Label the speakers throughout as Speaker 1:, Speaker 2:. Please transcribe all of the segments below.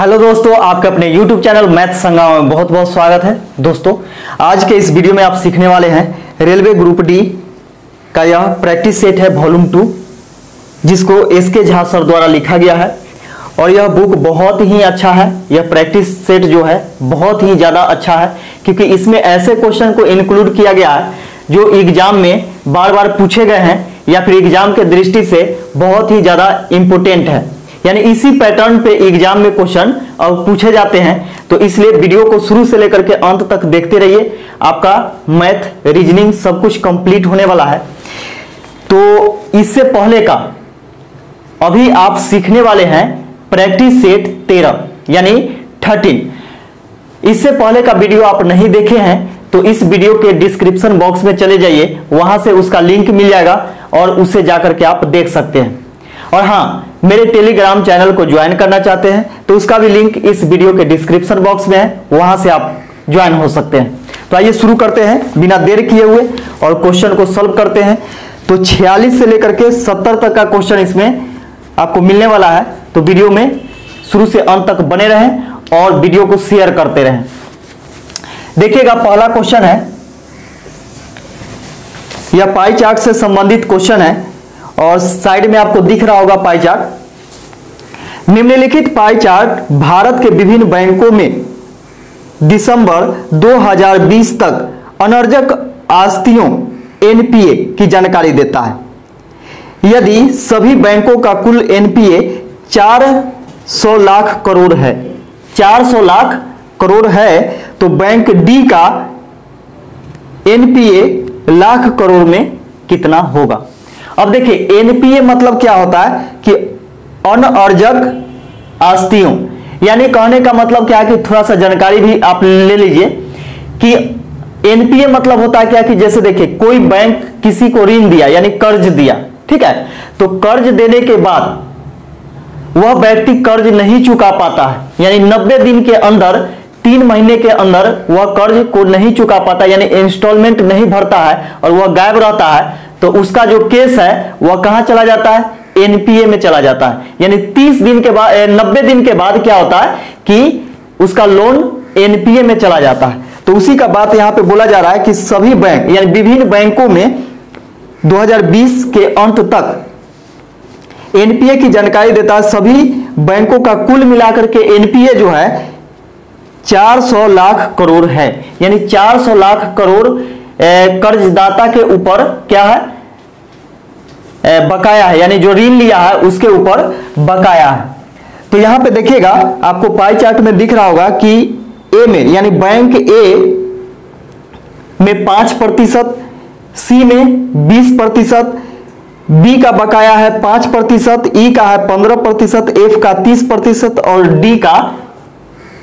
Speaker 1: Hello दोस्तों, आपके अपने YouTube चैनल मैथ संग्राम में बहुत बहुत स्वागत है। दोस्तों, आज के इस वीडियो में आप सीखने वाले हैं रेलवे ग्रुप डी का यह प्रैक्टिस सेट है वॉल्यूम 2, जिसको एसके झा सर द्वारा लिखा गया है। और यह बुक बहुत ही अच्छा है। यह प्रैक्टिस सेट जो है बहुत ही ज़्यादा अच्छा है, क्योंकि इसमें ऐसे क्वेश्चन को इंक्लूड किया गया है जो एग्जाम में बार बार पूछे गए हैं या फिर एग्जाम के दृष्टि से बहुत ही ज़्यादा इंपोर्टेंट है। यानी इसी पैटर्न पे एग्जाम में क्वेश्चन अब पूछे जाते हैं। तो इसलिए वीडियो को शुरू से लेकर के अंत तक देखते रहिए। आपका मैथ, रीजनिंग सब कुछ कंप्लीट होने वाला है। तो इससे पहले का अभी आप सीखने वाले हैं प्रैक्टिस सेट 13 यानी 13। इससे पहले का वीडियो आप नहीं देखे हैं तो इस वीडियो के डिस्क्रिप्शन बॉक्स में चले जाइए, वहां से उसका लिंक मिल जाएगा और उससे जाकर के आप देख सकते हैं। और हाँ, मेरे टेलीग्राम चैनल को ज्वाइन करना चाहते हैं तो उसका भी लिंक इस वीडियो के डिस्क्रिप्शन बॉक्स में है, वहां से आप ज्वाइन हो सकते हैं। तो आइए शुरू करते हैं बिना देर किए हुए और क्वेश्चन को सॉल्व करते हैं। तो 46 से लेकर के 70 तक का क्वेश्चन इसमें आपको मिलने वाला है। तो वीडियो में शुरू से अंत तक बने रहें और वीडियो को शेयर करते रहें। देखिएगा, पहला क्वेश्चन है, यह पाई चार्ट से संबंधित क्वेश्चन है और साइड में आपको दिख रहा होगा पाई चार्ट। निम्नलिखित पाई चार्ट भारत के विभिन्न बैंकों में दिसंबर 2020 तक अनर्जक आस्तियों एनपीए की जानकारी देता है। यदि सभी बैंकों का कुल एनपीए 400 लाख करोड़ है, 400 लाख करोड़ है, तो बैंक डी का एनपीए लाख करोड़ में कितना होगा। अब देखिए, एनपीए मतलब क्या होता है कि अनअर्जक आस्तियों, यानी कहने का मतलब क्या है कि थोड़ा सा जानकारी भी आप ले लीजिए कि एनपीए मतलब होता है क्या कि जैसे देखिए, कोई बैंक किसी को ऋण दिया यानी कर्ज दिया, ठीक है, तो कर्ज देने के बाद वह व्यक्ति कर्ज नहीं चुका पाता है, यानी 90 दिन के अंदर, 3 महीने के अंदर वह कर्ज को नहीं चुका पाता, यानी इंस्टॉलमेंट नहीं भरता है और वह गायब रहता है, तो उसका जो केस है वह कहां चला जाता है, एनपीए में चला जाता है। यानी 30 दिन के बाद, 90 दिन के बाद क्या होता है कि उसका लोन एनपीए में चला जाता है। तो उसी का बात यहां पे बोला जा रहा है कि सभी बैंक यानी विभिन्न बैंकों में 2020 के अंत तक एनपीए की जानकारी देता है। सभी बैंकों का कुल मिलाकर के एनपीए जो है 400 लाख करोड़ है, यानी 400 लाख करोड़ कर्जदाता के ऊपर क्या है, बकाया है, यानी जो ऋण लिया है उसके ऊपर बकाया है। तो यहां पे देखिएगा, आपको पाई चार्ट में दिख रहा होगा कि ए में यानी बैंक ए में 5%, सी में 20%, बी का बकाया है 5%, ई का है 15%, एफ का 30% और डी का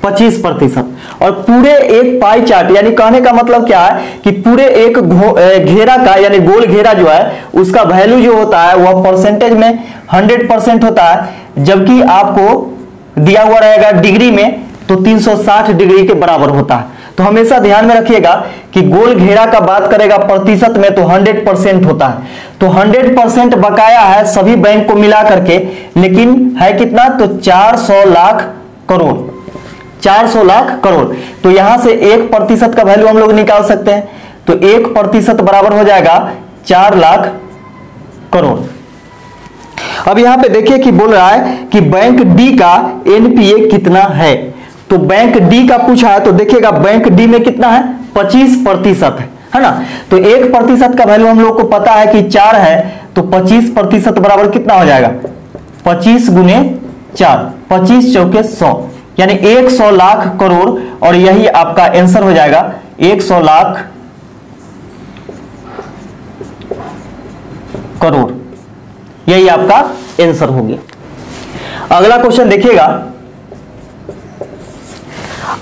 Speaker 1: 25%। और पूरे एक पाई चार्ट यानी कहने का मतलब क्या है कि पूरे एक घेरा का यानी गोल घेरा जो है उसका वैल्यू जो होता है वह परसेंटेज में 100% होता है, जबकि आपको दिया हुआ रहेगा डिग्री में तो 360 डिग्री के बराबर होता है। तो हमेशा ध्यान में रखिएगा कि गोल घेरा का बात करेगा प्रतिशत में तो 100% होता है। तो 100% बकाया है सभी बैंक को मिला करके, लेकिन है कितना, तो 400 लाख करोड़, 400 लाख करोड़। तो यहां से 1% का वैल्यू हम लोग निकाल सकते हैं। तो 1% बराबर हो जाएगा 4 लाख करोड़। अब यहां पे देखिए कि बोल रहा है कि बैंक डी का एनपीए कितना है। तो बैंक डी का पूछा है, तो देखिएगा बैंक डी में कितना है, 25% है ना। तो 1% का वैल्यू हम लोग को पता है कि 4 है, तो 25% बराबर कितना हो जाएगा, 25 गुने 4, 25 चौके 100, यानी 100 लाख करोड़। और यही आपका आंसर हो जाएगा, 100 लाख करोड़, यही आपका आंसर हो गया। अगला क्वेश्चन देखिएगा,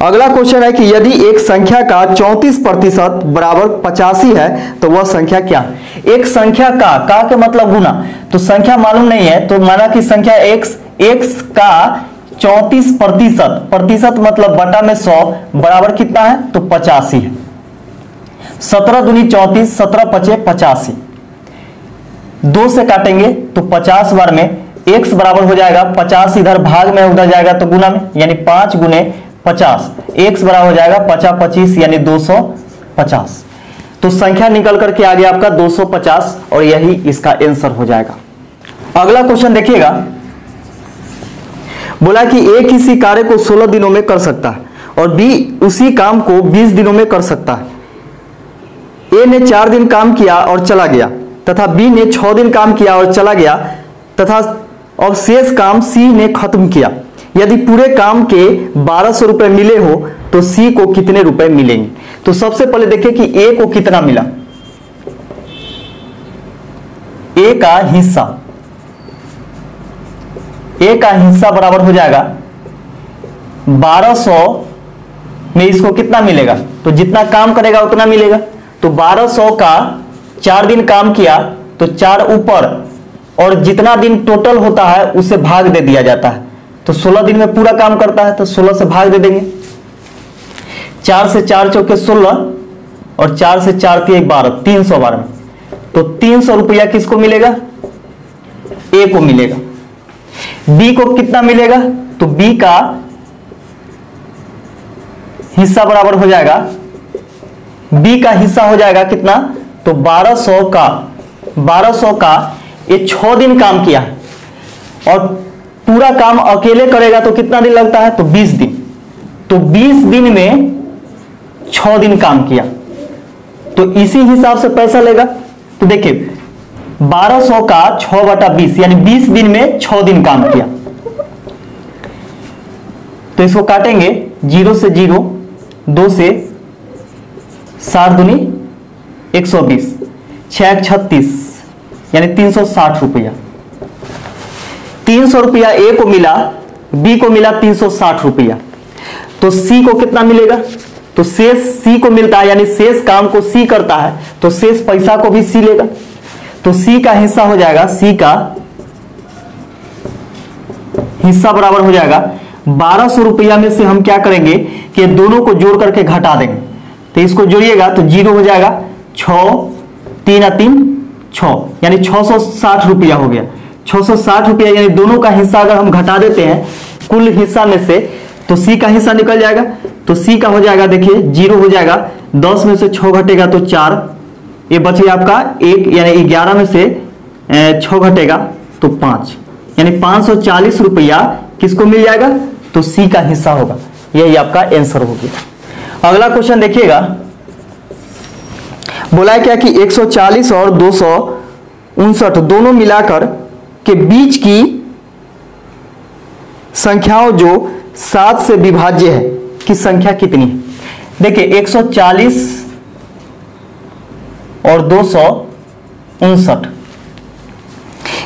Speaker 1: अगला क्वेश्चन है कि यदि एक संख्या का 34% बराबर 85 है तो वह संख्या क्या है। एक संख्या का के मतलब गुना, तो संख्या मालूम नहीं है तो माना कि संख्या x का 34% प्रतिशत मतलब बटा में 100 बराबर कितना है, तो 85 है। 17 दूनी 34, 17 पचे 85, 2 से काटेंगे तो 50 बार में x बराबर हो जाएगा 50, इधर भाग में उधर जाएगा तो गुना में, यानी 5 गुने 50, x बराबर हो जाएगा 50 25 यानी 250। तो संख्या निकल करके आ गया आपका 250 और यही इसका आंसर हो जाएगा। अगला क्वेश्चन देखिएगा, बोला कि ए किसी कार्य को 16 दिनों में कर सकता है और बी उसी काम को 20 दिनों में कर सकता है। ए ने 4 दिन काम किया और चला गया तथा बी ने 6 दिन काम किया और चला गया तथा और शेष काम सी ने खत्म किया। यदि पूरे काम के 1200 रुपए मिले हो तो सी को कितने रुपए मिलेंगे। तो सबसे पहले देखिए कि ए को कितना मिला। ए का हिस्सा बराबर हो जाएगा 1200 में इसको कितना मिलेगा, तो जितना काम करेगा उतना मिलेगा। तो 1200 का 4 दिन काम किया तो 4 ऊपर और जितना दिन टोटल होता है उसे भाग दे दिया जाता है। तो 16 दिन में पूरा काम करता है तो 16 से भाग दे देंगे। 4 से 4 चौके 16 और 4 से 4 3 12, 312 में। तो 300 रुपया किसको मिलेगा, ए को मिलेगा। बी को कितना मिलेगा, तो बी का हिस्सा बराबर हो जाएगा, बी का हिस्सा हो जाएगा कितना, तो 1200 का ये 6 दिन काम किया और पूरा काम अकेले करेगा तो कितना दिन लगता है, तो 20 दिन। तो 20 दिन में 6 दिन काम किया तो इसी हिसाब से पैसा लेगा। तो देखिए 1200 का 6/20 यानी 20 दिन में 6 दिन काम किया। तो इसको काटेंगे 0 से 0, 2 से 7 दूनी 120, 6 36 यानी 360 रुपया। 300 रुपया ए को मिला, बी को मिला 360 रुपया। तो सी को कितना मिलेगा, तो शेष सी को मिलता है, यानी शेष काम को सी करता है तो शेष पैसा को भी सी लेगा। तो सी का हिस्सा हो जाएगा, सी का हिस्सा बराबर हो जाएगा 1200 रुपया में से हम क्या करेंगे कि दोनों को जोड़ करके घटा देंगे। तो इसको जोड़िएगा तो 0 हो जाएगा, 6 3 3 6 यानी 660 रुपया हो गया। 660 रुपया यानी दोनों का हिस्सा अगर हम घटा देते हैं कुल हिस्सा में से तो सी का हिस्सा निकल जाएगा। तो सी का हो जाएगा, देखिए 0 हो जाएगा, 10 में से 6 घटेगा तो 4, ये बचेगा आपका 1 यानी 11 में से 6 घटेगा तो 5 यानी 540 रुपया किसको मिल जाएगा, तो सी का हिस्सा होगा। यही आपका आंसर हो गया। अगला क्वेश्चन देखिएगा, बोला है क्या कि 140 और 259 दोनों मिलाकर के बीच की संख्याओं जो 7 से विभाज्य है की संख्या कितनी है। देखिए 140 और 259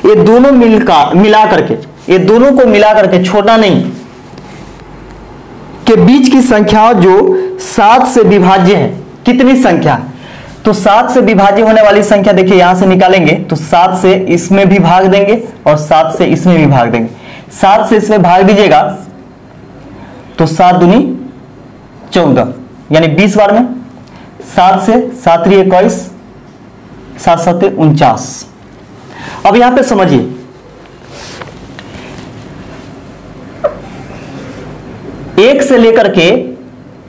Speaker 1: ये दोनों मिला करके, ये दोनों को मिला करके छोटा नहीं के बीच की संख्या जो 7 से विभाज्य है, कितनी संख्या, तो 7 से विभाज्य होने वाली संख्या देखिए यहां से निकालेंगे तो 7 से इसमें भी भाग देंगे और 7 से इसमें भी भाग देंगे। 7 से इसमें भाग दीजिएगा तो 7 दूनी 14 यानी 20 बार में, 7 से 7 3 21, 7 7 49। अब यहां पे समझिए, एक से लेकर के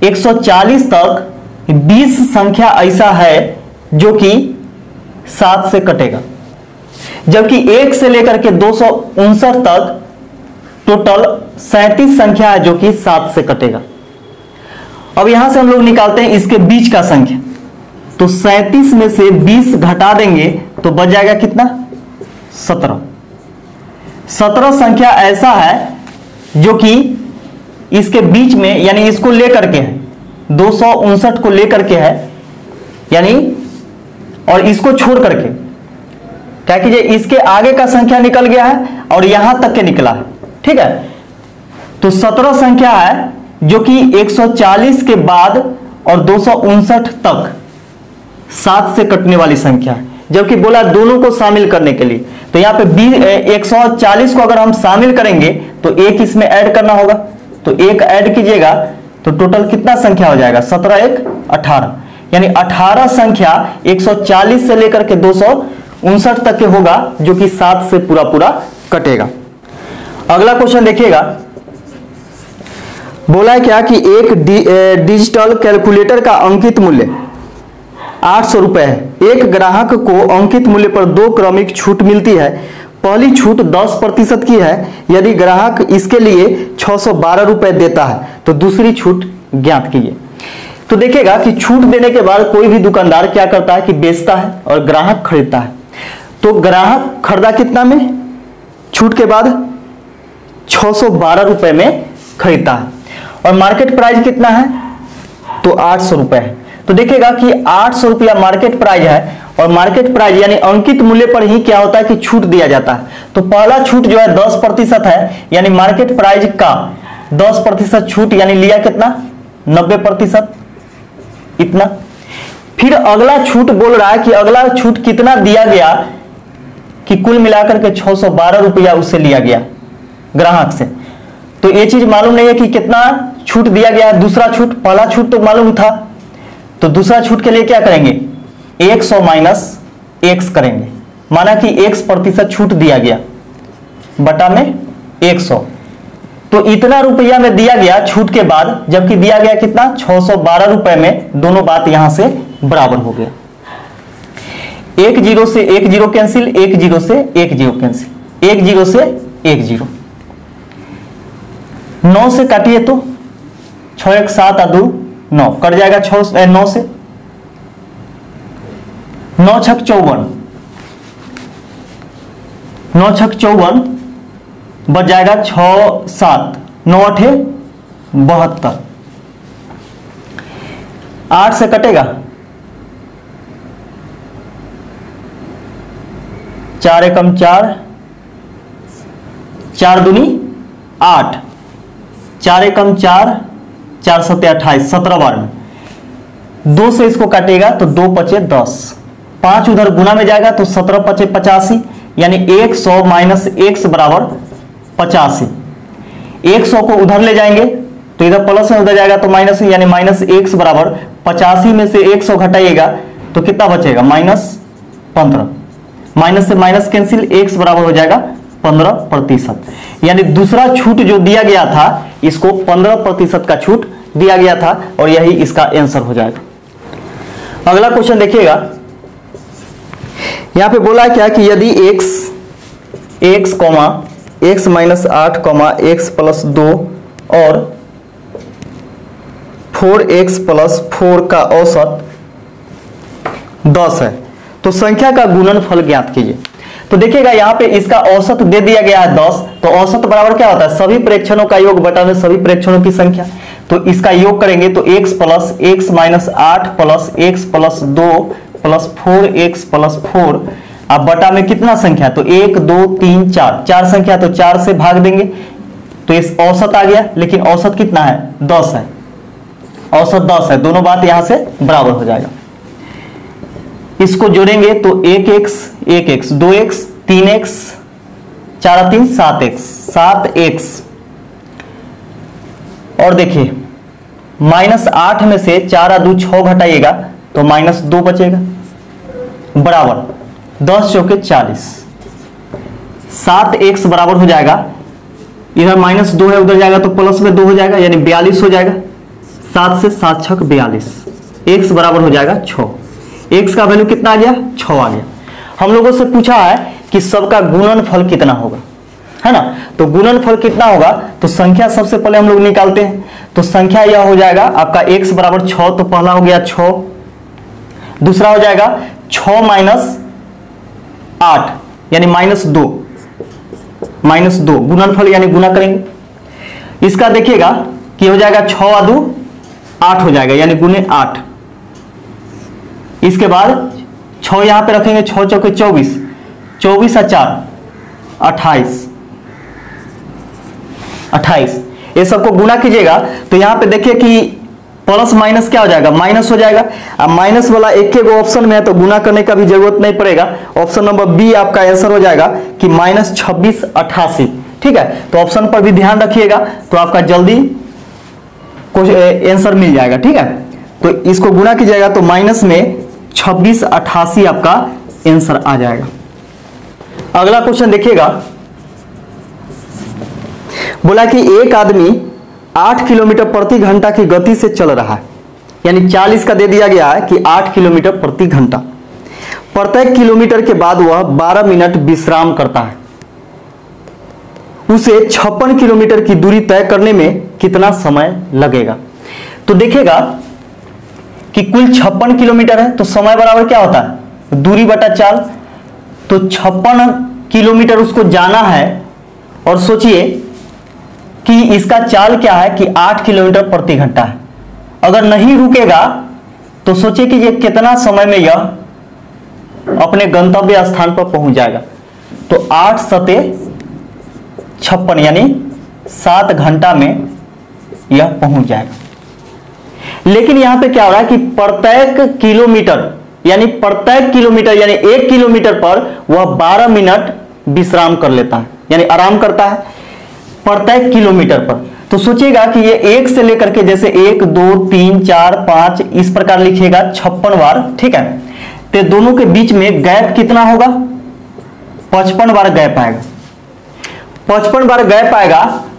Speaker 1: 140 तक 20 संख्या ऐसा है जो कि 7 से कटेगा, जबकि 1 से लेकर के 259 तक टोटल 37 संख्या है जो कि 7 से कटेगा। अब यहां से हम लोग निकालते हैं इसके बीच का संख्या, तो 37 में से 20 घटा देंगे तो बच जाएगा कितना, 17। 17 संख्या ऐसा है जो कि इसके बीच में यानी इसको लेकर के है, 259 को लेकर के है यानी, और इसको छोड़ करके क्या कीजिए इसके आगे का संख्या निकल गया है और यहां तक के निकला है, ठीक है। तो 17 संख्या है जो कि 140 के बाद और 259 तक 7 से कटने वाली संख्या है, जबकि बोला दोनों को शामिल करने के लिए। तो यहाँ पे 140 को अगर हम शामिल करेंगे तो एक इसमें ऐड करना होगा, तो एक ऐड कीजिएगा तो टोटल कितना संख्या हो जाएगा, 17 1 18 यानी 18 संख्या 140 से लेकर के 259 तक के होगा जो कि 7 से पूरा कटेगा। अगला क्वेश्चन देखिएगा, बोला है क्या कि एक डिजिटल कैलकुलेटर का अंकित मूल्य 800 रुपए है। एक ग्राहक को अंकित मूल्य पर 2 क्रमिक छूट मिलती है। पहली छूट 10% की है। यदि ग्राहक इसके लिए 612 रुपए देता है तो दूसरी छूट ज्ञात कीजिए। तो देखिएगा कि छूट देने के बाद कोई भी दुकानदार क्या करता है कि बेचता है और ग्राहक खरीदता है। तो ग्राहक खरीदा कितना में, छूट के बाद 612 रुपए में खरीदता है और मार्केट प्राइस कितना है तो 800 रुपए है। तो देखिएगा कि 800 रुपया मार्केट प्राइस है और मार्केट प्राइस यानी अंकित मूल्य पर ही क्या होता है कि छूट दिया जाता है। तो पहला छूट जो है 10% है, यानी मार्केट प्राइस का 10% छूट, यानी लिया कितना 90%, इतना। फिर अगला छूट बोल रहा है कि अगला छूट कितना दिया गया कि कुल मिलाकर के 612 रुपया उससे लिया गया ग्राहक से। तो ये चीज मालूम नहीं है कि कितना छूट दिया गया। दूसरा छूट, पहला छूट तो मालूम था, तो दूसरा छूट के लिए क्या करेंगे 100 माइनस x करेंगे। माना कि x% छूट दिया गया बटा में 100, तो इतना रुपया में दिया गया छूट के बाद, जबकि दिया गया कितना 612 रुपए में। दोनों बात यहां से बराबर हो गया। 1 0 से 1 0 कैंसिल, 1 0 से 1 0 कैंसिल, 1 0 से 1 0। 9 से काटिए तो 6 1 7 और 2 9 कट जाएगा 9 से, 9 छक 54, 9 छक 54 बच जाएगा 6 7, 9 8 72। 8 से कटेगा 4 एकम 4, 4 दूनी 8, 4 एकम 4, 4 सत्ते 28, 17 बार में 2 से इसको काटेगा तो 2 पचे 10, 5 उधर गुना में जाएगा तो 17 पचे 85, यानी 100 माइनस x बराबर 85। 100 को उधर ले जाएंगे तो इधर प्लस में उधर जाएगा तो माइनस, यानी माइनस x बराबर 85 में से 100 घटाइएगा तो कितना बचेगा -15। माइनस से माइनस कैंसिल, x बराबर हो जाएगा 15%। यानी दूसरा छूट जो दिया गया था इसको 15% का छूट दिया गया था और यही इसका आंसर हो जाएगा। अगला क्वेश्चन देखिएगा, यहां पे बोला है क्या कि यदि x x minus 8 x plus 2 और 4x प्लस 4 का औसत 10 है तो संख्या का गुणनफल ज्ञात कीजिए। तो देखिएगा यहाँ पे इसका औसत दे दिया गया है 10, तो औसत बराबर क्या होता है सभी प्रेक्षणों का योग बटा में सभी प्रेक्षणों की संख्या। तो इसका योग करेंगे तो x plus x minus 8 plus x plus 2 plus 4x plus 4, अब बटा में कितना संख्या तो 1 2 3 4, 4 संख्या तो 4 से भाग देंगे तो इस औसत आ गया। लेकिन औसत कितना है 10 है, औसत 10 है, दोनों बात यहां से बराबर हो जाएगा। इसको जोड़ेंगे तो 1x 1x 2x 3x 4 3 7x 7x, और देखिए -8 में से 4 2 6 घटाइएगा तो -2 बचेगा बराबर 10 चौके 40, 7x बराबर हो जाएगा, इधर -2 है उधर जाएगा तो प्लस में 2 हो जाएगा यानी 42 हो जाएगा। 7 से 7 छक 42, x बराबर हो जाएगा 6। x का वैल्यू कितना आ गया 6 आ गया। हम लोगों से पूछा है कि सबका गुणनफल कितना होगा, है ना। तो गुणनफल कितना होगा तो संख्या सबसे पहले हम लोग निकालते हैं। तो संख्या यह हो जाएगा आपका x बराबर 6, तो पहला हो गया 6, दूसरा हो जाएगा 6 माइनस 8 यानी -2 गुणनफल यानी गुना करेंगे। इसका देखिएगा कि हो जाएगा 6 और 2 8 हो जाएगा यानी गुने 8। इसके बाद 6 यहां पे रखेंगे, 6 चौके 24, 24 और 4 28, ये सबको गुना कीजिएगा तो यहां पे देखिए कि प्लस माइनस क्या हो जाएगा माइनस हो जाएगा। अब माइनस वाला एक के ऑप्शन में है तो गुना करने का भी जरूरत नहीं पड़ेगा। ऑप्शन नंबर बी आपका आंसर हो जाएगा कि -2688। ठीक है, तो ऑप्शन पर भी ध्यान रखिएगा तो आपका जल्दी आंसर मिल जाएगा। ठीक है, तो इसको गुना कीजिएगा तो माइनस में 2688 आपका आंसर आ जाएगा। अगला क्वेश्चन देखिएगा, बोला कि एक आदमी 8 किलोमीटर प्रति घंटा की गति से चल रहा है, यानी 40 का दे दिया गया है कि 8 किलोमीटर प्रति घंटा। प्रत्येक किलोमीटर के बाद वह 12 मिनट विश्राम करता है। उसे 56 किलोमीटर की दूरी तय करने में कितना समय लगेगा? तो देखेगा कि कुल 56 किलोमीटर है, तो समय बराबर क्या होता है? दूरी बटा चाल। तो 56 किलोमीटर उसको जाना है, और सोचिए कि इसका चाल क्या है कि 8 किलोमीटर प्रति घंटा है। अगर नहीं रुकेगा तो सोचिए कि ये कितना समय में यह अपने गंतव्य स्थान पर पहुंच जाएगा। तो 8 सते 56 यानी 7 घंटा में यह पहुंच जाएगा। लेकिन यहां पे क्या हो रहा है कि प्रत्येक किलोमीटर यानी 1 किलोमीटर पर वह 12 मिनट विश्राम कर लेता है, यानी आराम करता है प्रत्येक किलोमीटर पर। तो सोचिएगा कि ये 1 से लेकर के जैसे 1 2 3 4 5 इस प्रकार लिखिएगा 56 बार, ठीक है। तो दोनों के बीच में गैप कितना होगा? 55 बार गैप आएगा। 55 बार गैप आएगा।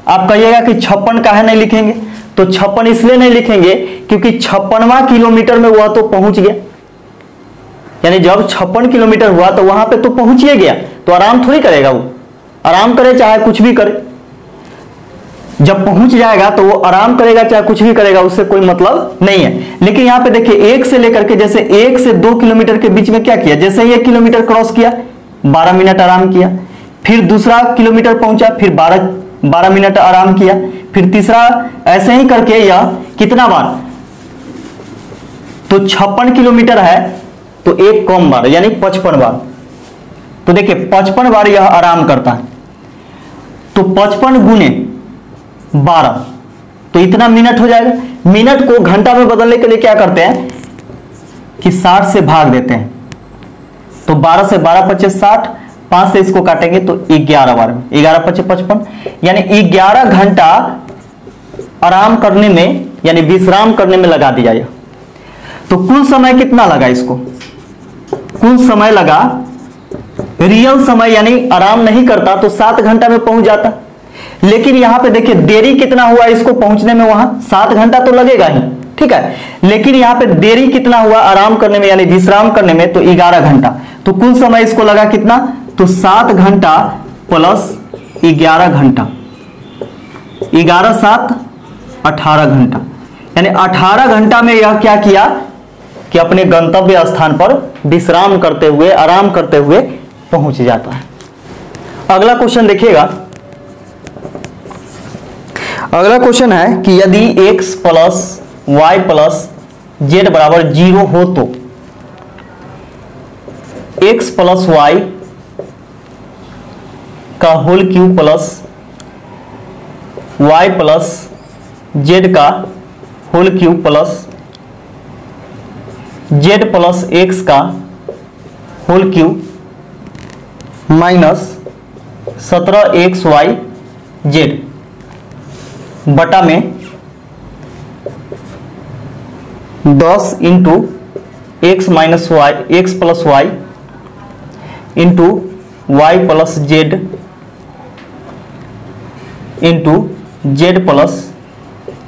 Speaker 1: आप कहिएगा कि 56 काहे नहीं लिखेंगे? तो 56 इसलिए नहीं लिखेंगे क्योंकि 56वां किलोमीटर में वह तो पहुंच गया, यानी जब 56 किलोमीटर हुआ तो वहां पे तो पहुंच ही गया, तो आराम थोड़ी करेगा। वो आराम करे चाहे कुछ भी करे, जब पहुंच जाएगा तो वो आराम करेगा चाहे कुछ भी करेगा, उससे कोई मतलब नहीं है। लेकिन यहां पे देखिए 1 से लेकर के जैसे 1 से 2 किलोमीटर के बीच में क्या किया? जैसे ही 1 किलोमीटर क्रॉस किया 12 मिनट आराम किया, फिर दूसरा किलोमीटर पहुंचा फिर 12 मिनट आराम किया, फिर तीसरा, ऐसे ही करके यह कितना बार? तो 56 किलोमीटर है तो एक कम बार यानी 55 बार। तो देखिए 55 बार यह आराम करता है। तो 55 गुने 12 तो इतना मिनट हो जाएगा। मिनट को घंटा में बदलने के लिए क्या करते हैं कि 60 से भाग देते हैं। तो 12 से 12 25 60, 5 से इसको काटेंगे तो 11 बार में 11 25 55, यानी 11 घंटा आराम करने में यानी विश्राम करने में लगा दिया। तो कुल समय कितना लगा इसको? कुल समय लगा, रियल समय यानी आराम नहीं करता तो 7 घंटा में पहुंच जाता। लेकिन यहां पे देखिए देरी कितना हुआ इसको पहुंचने में, वहां 7 घंटा तो लगेगा ही, ठीक है। लेकिन यहां पे देरी कितना हुआ आराम करने में यानी विश्राम करने में? तो 11 घंटा। तो कुल समय इसको लगा कितना? तो 7 घंटा प्लस 11 घंटा, 11 7 18 घंटा, यानी 18 घंटा में यह क्या किया कि अपने गंतव्य स्थान पर विश्राम करते हुए आराम करते हुए पहुंच जाता है। अगला क्वेश्चन देखिएगा। अगला क्वेश्चन है कि यदि x plus Y plus Z बराबर 0 हो तो x प्लस वाई का whole cube plus Y plus Z का whole cube plus Z plus X का whole cube minus 17xy Z बटा में 10 into X minus Y, X plus Y into Y plus Z into Z plus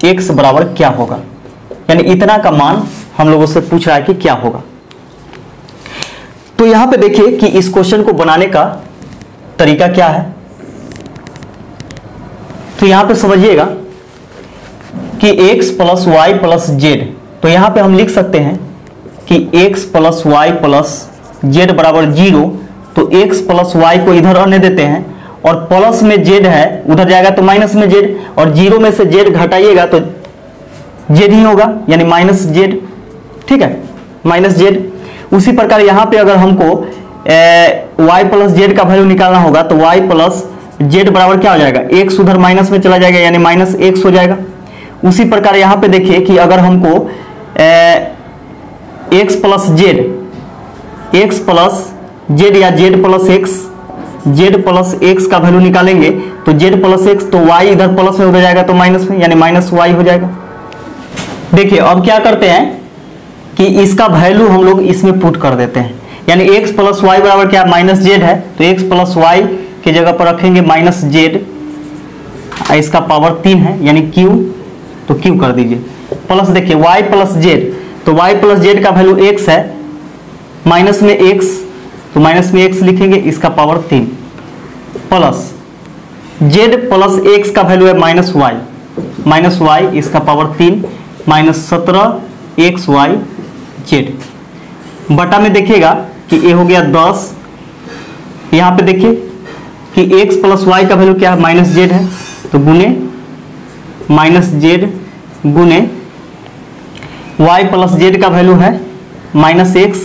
Speaker 1: X बराबर क्या होगा? यानी इतना का मान हम लोगों से पूछ रहा है कि क्या होगा। तो यहां पे देखिए कि इस क्वेश्चन को बनाने का तरीका क्या है। तो यहां पे समझिएगा कि x plus Y plus z, तो यहां पे हम लिख सकते हैं कि x plus Y plus Z बराबर 0। तो x प्लस वाई को इधर आने देते हैं और प्लस में जेड है उधर जाएगा तो माइनस में जेड, और 0 में से जेड घटाइएगा तो जेड ही होगा यानी माइनस जेड, ठीक है, माइनस जेड। उसी प्रकार यहां पे अगर हमको y प्लस जेड का वैल्यू निकालना होगा तो y प्लस जेड बराबर क्या हो जाएगा? x उधर माइनस में चला जाएगा यानी माइनस x हो जाएगा। उसी प्रकार यहां पे देखिए कि अगर हमको x प्लस जेड या जेड प्लस एक्स का वैल्यू निकालेंगे तो जेड प्लस एक्स, तो y इधर प्लस में उधर जाएगा तो माइनस में यानी माइनस वाई हो जाएगा। देखिए अब क्या करते हैं कि इसका वैल्यू हम लोग इसमें पुट कर देते हैं, यानी x प्लस वाई बराबर क्या? माइनस जेड है, तो x प्लस वाई की जगह पर रखेंगे माइनस जेड, और इसका पावर 3 है यानी Q, तो Q कर दीजिए। प्लस देखिए y प्लस जेड, तो y प्लस जेड का वैल्यू x है, माइनस में x, तो माइनस में x लिखेंगे, इसका power 3 plus z plus x का वैल्यू है माइनस y, इसका पावर 3 माइनस 17xy z, बटा में देखिएगा कि ये हो गया 10, यहाँ पे देखिए कि x प्लस वाई का वैल्यू क्या है, माइनस जेड है, तो गुने माइनस जेड गुने y प्लस जेड का वैल्यू है माइनस एक्स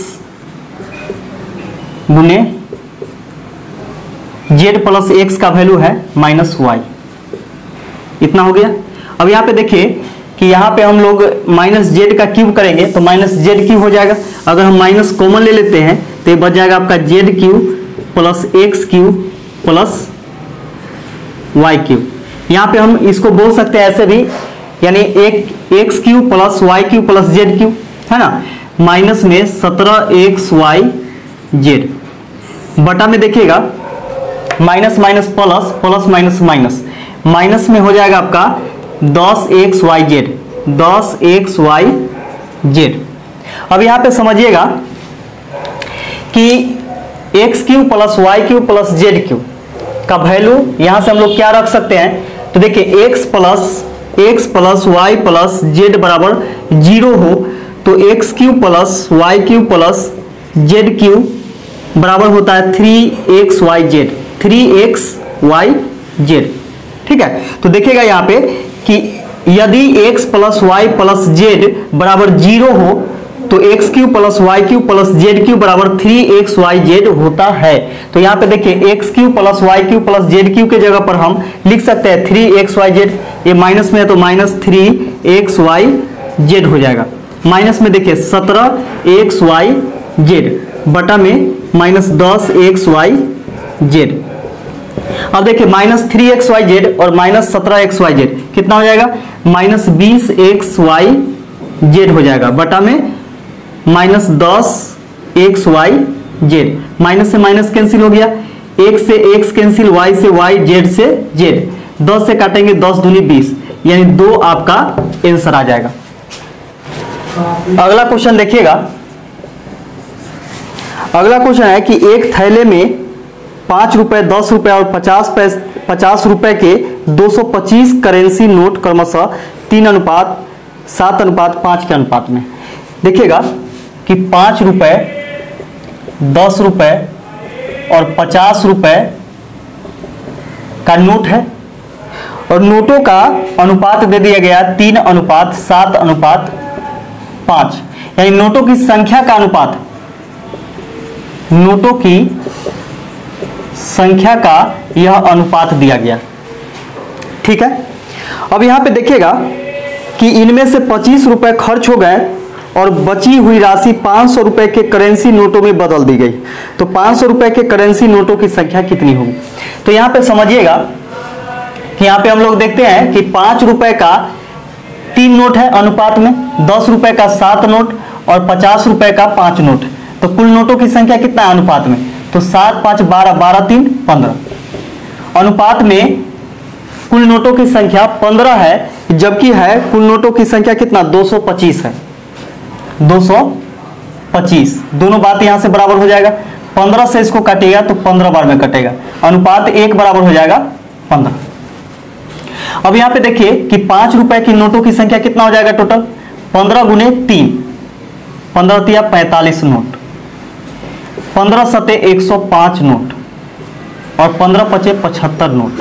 Speaker 1: गुने z प्लस एक्स का वैल्यू है माइनस वाई, इतना हो गया। अब यहाँ पे देखिए कि यहाँ पे हम लोग माइनस जेड का क्यूब करेंगे तो माइनस जेड क्यूब हो जाएगा, अगर हम माइनस कॉमन ले लेते हैं तो ये बच जाएगा आपका z cube plus x cube plus y cube. यहाँ पे हम इसको बोल सकते हैं ऐसे भी, यानी एक x cube plus y cube plus z cube, है ना, माइनस में 17xy जेड, बटा में देखिएगा minus minus plus, plus minus minus, minus में हो जाएगा आपका 10xy जेड, 10xy जेड। अब यहाँ पे समझिएगा कि x cube plus y cube plus z cube का वैल्यू यहां से हम लोग क्या रख सकते हैं, तो देखिए x plus Y plus Z बराबर 0 हो तो x cube plus y cube plus z cube बराबर होता है 3xy जेड, 3xy जेड, ठीक है। तो देखिएगा यहाँ पे कि यदि x plus Y plus Z बराबर 0 हो तो x cube plus y cube plus z cube बराबर 3xy जेड होता है। तो यहाँ पे देखिए x cube plus y cube plus z cube के जगह पर हम लिख सकते हैं 3xy जेड, ये माइनस में है तो माइनस 3xy जेड हो जाएगा, माइनस में देखिए 17xy जेड बटा में माइनस 10xy जेड। अब देखिए माइनस 3xy जेड और माइनस 17xy जेड कितना हो जाएगा, माइनस 20xy जेड हो जाएगा, बटा में माइनस 10xy जेड, माइनस से माइनस कैंसिल हो गया, x से x कैंसिल, y से y, z से z, 10 से काटेंगे 10 दूनी 20, यानी 2 आपका आंसर आ जाएगा। अगला क्वेश्चन देखिएगा, अगला क्वेश्चन है कि एक थैले में 5 रुपए, 10 रुपए और 50 रुपए के 225 करेंसी नोट क्रमशः 3:7:5 के अनुपात में। देखिएगा कि 5 रुपए, 10 रुपए और 50 रुपए का नोट है और नोटों का अनुपात दे दिया गया 3:7:5, यानी नोटों की संख्या का अनुपात, नोटों की संख्या का यह अनुपात दिया गया, ठीक है। अब यहां पे देखिएगा कि इनमें से 25 रुपए खर्च हो गए और बची हुई राशि 500 रुपए के करेंसी नोटों में बदल दी गई, तो 500 रुपए के करेंसी नोटों की संख्या कितनी होगी। तो यहां पे समझिएगा कि यहां पे हम लोग देखते हैं कि 5 रुपए का 3 नोट है अनुपात में, 10 रुपए का 7 नोट और 50 रुपए का 5 नोट, तो कुल नोटों की संख्या कितना है अनुपात में, तो 7 5 12, 12 3 15, अनुपात में कुल नोटों की संख्या 15 है, जबकि है कुल नोटों की संख्या कितना 225 है, 225, दोनों बात यहां से बराबर हो जाएगा, 15 से इसको काटेगा तो 15 बार में कटेगा, अनुपात 1 बराबर हो जाएगा 15। अब यहां पे देखिए कि 5 रुपए की नोटों की संख्या कितना हो जाएगा टोटल, 15 गुने 3, 15 तिया 45 नोट, 15 सते 105 नोट और 15 पचे 75 नोट।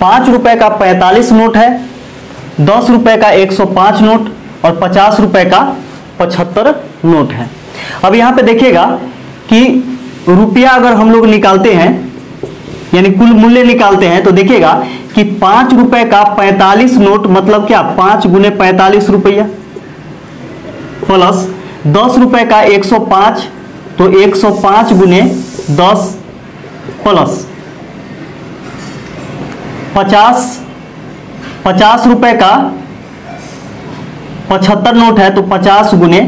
Speaker 1: 5 रुपए का 45 नोट है, 10 रुपए का 105 नोट और 50 रुपए का 75 नोट है। अब यहां पे देखिएगा कि रुपया अगर हम लोग निकालते हैं यानी कुल मूल्य निकालते हैं तो देखिएगा कि 5 रुपए का 45 नोट मतलब क्या 5 गुने 45 रुपया प्लस 10 रुपए का 105 तो 105 गुने 10 प्लस 50 रुपए का 75 नोट है तो 50 गुने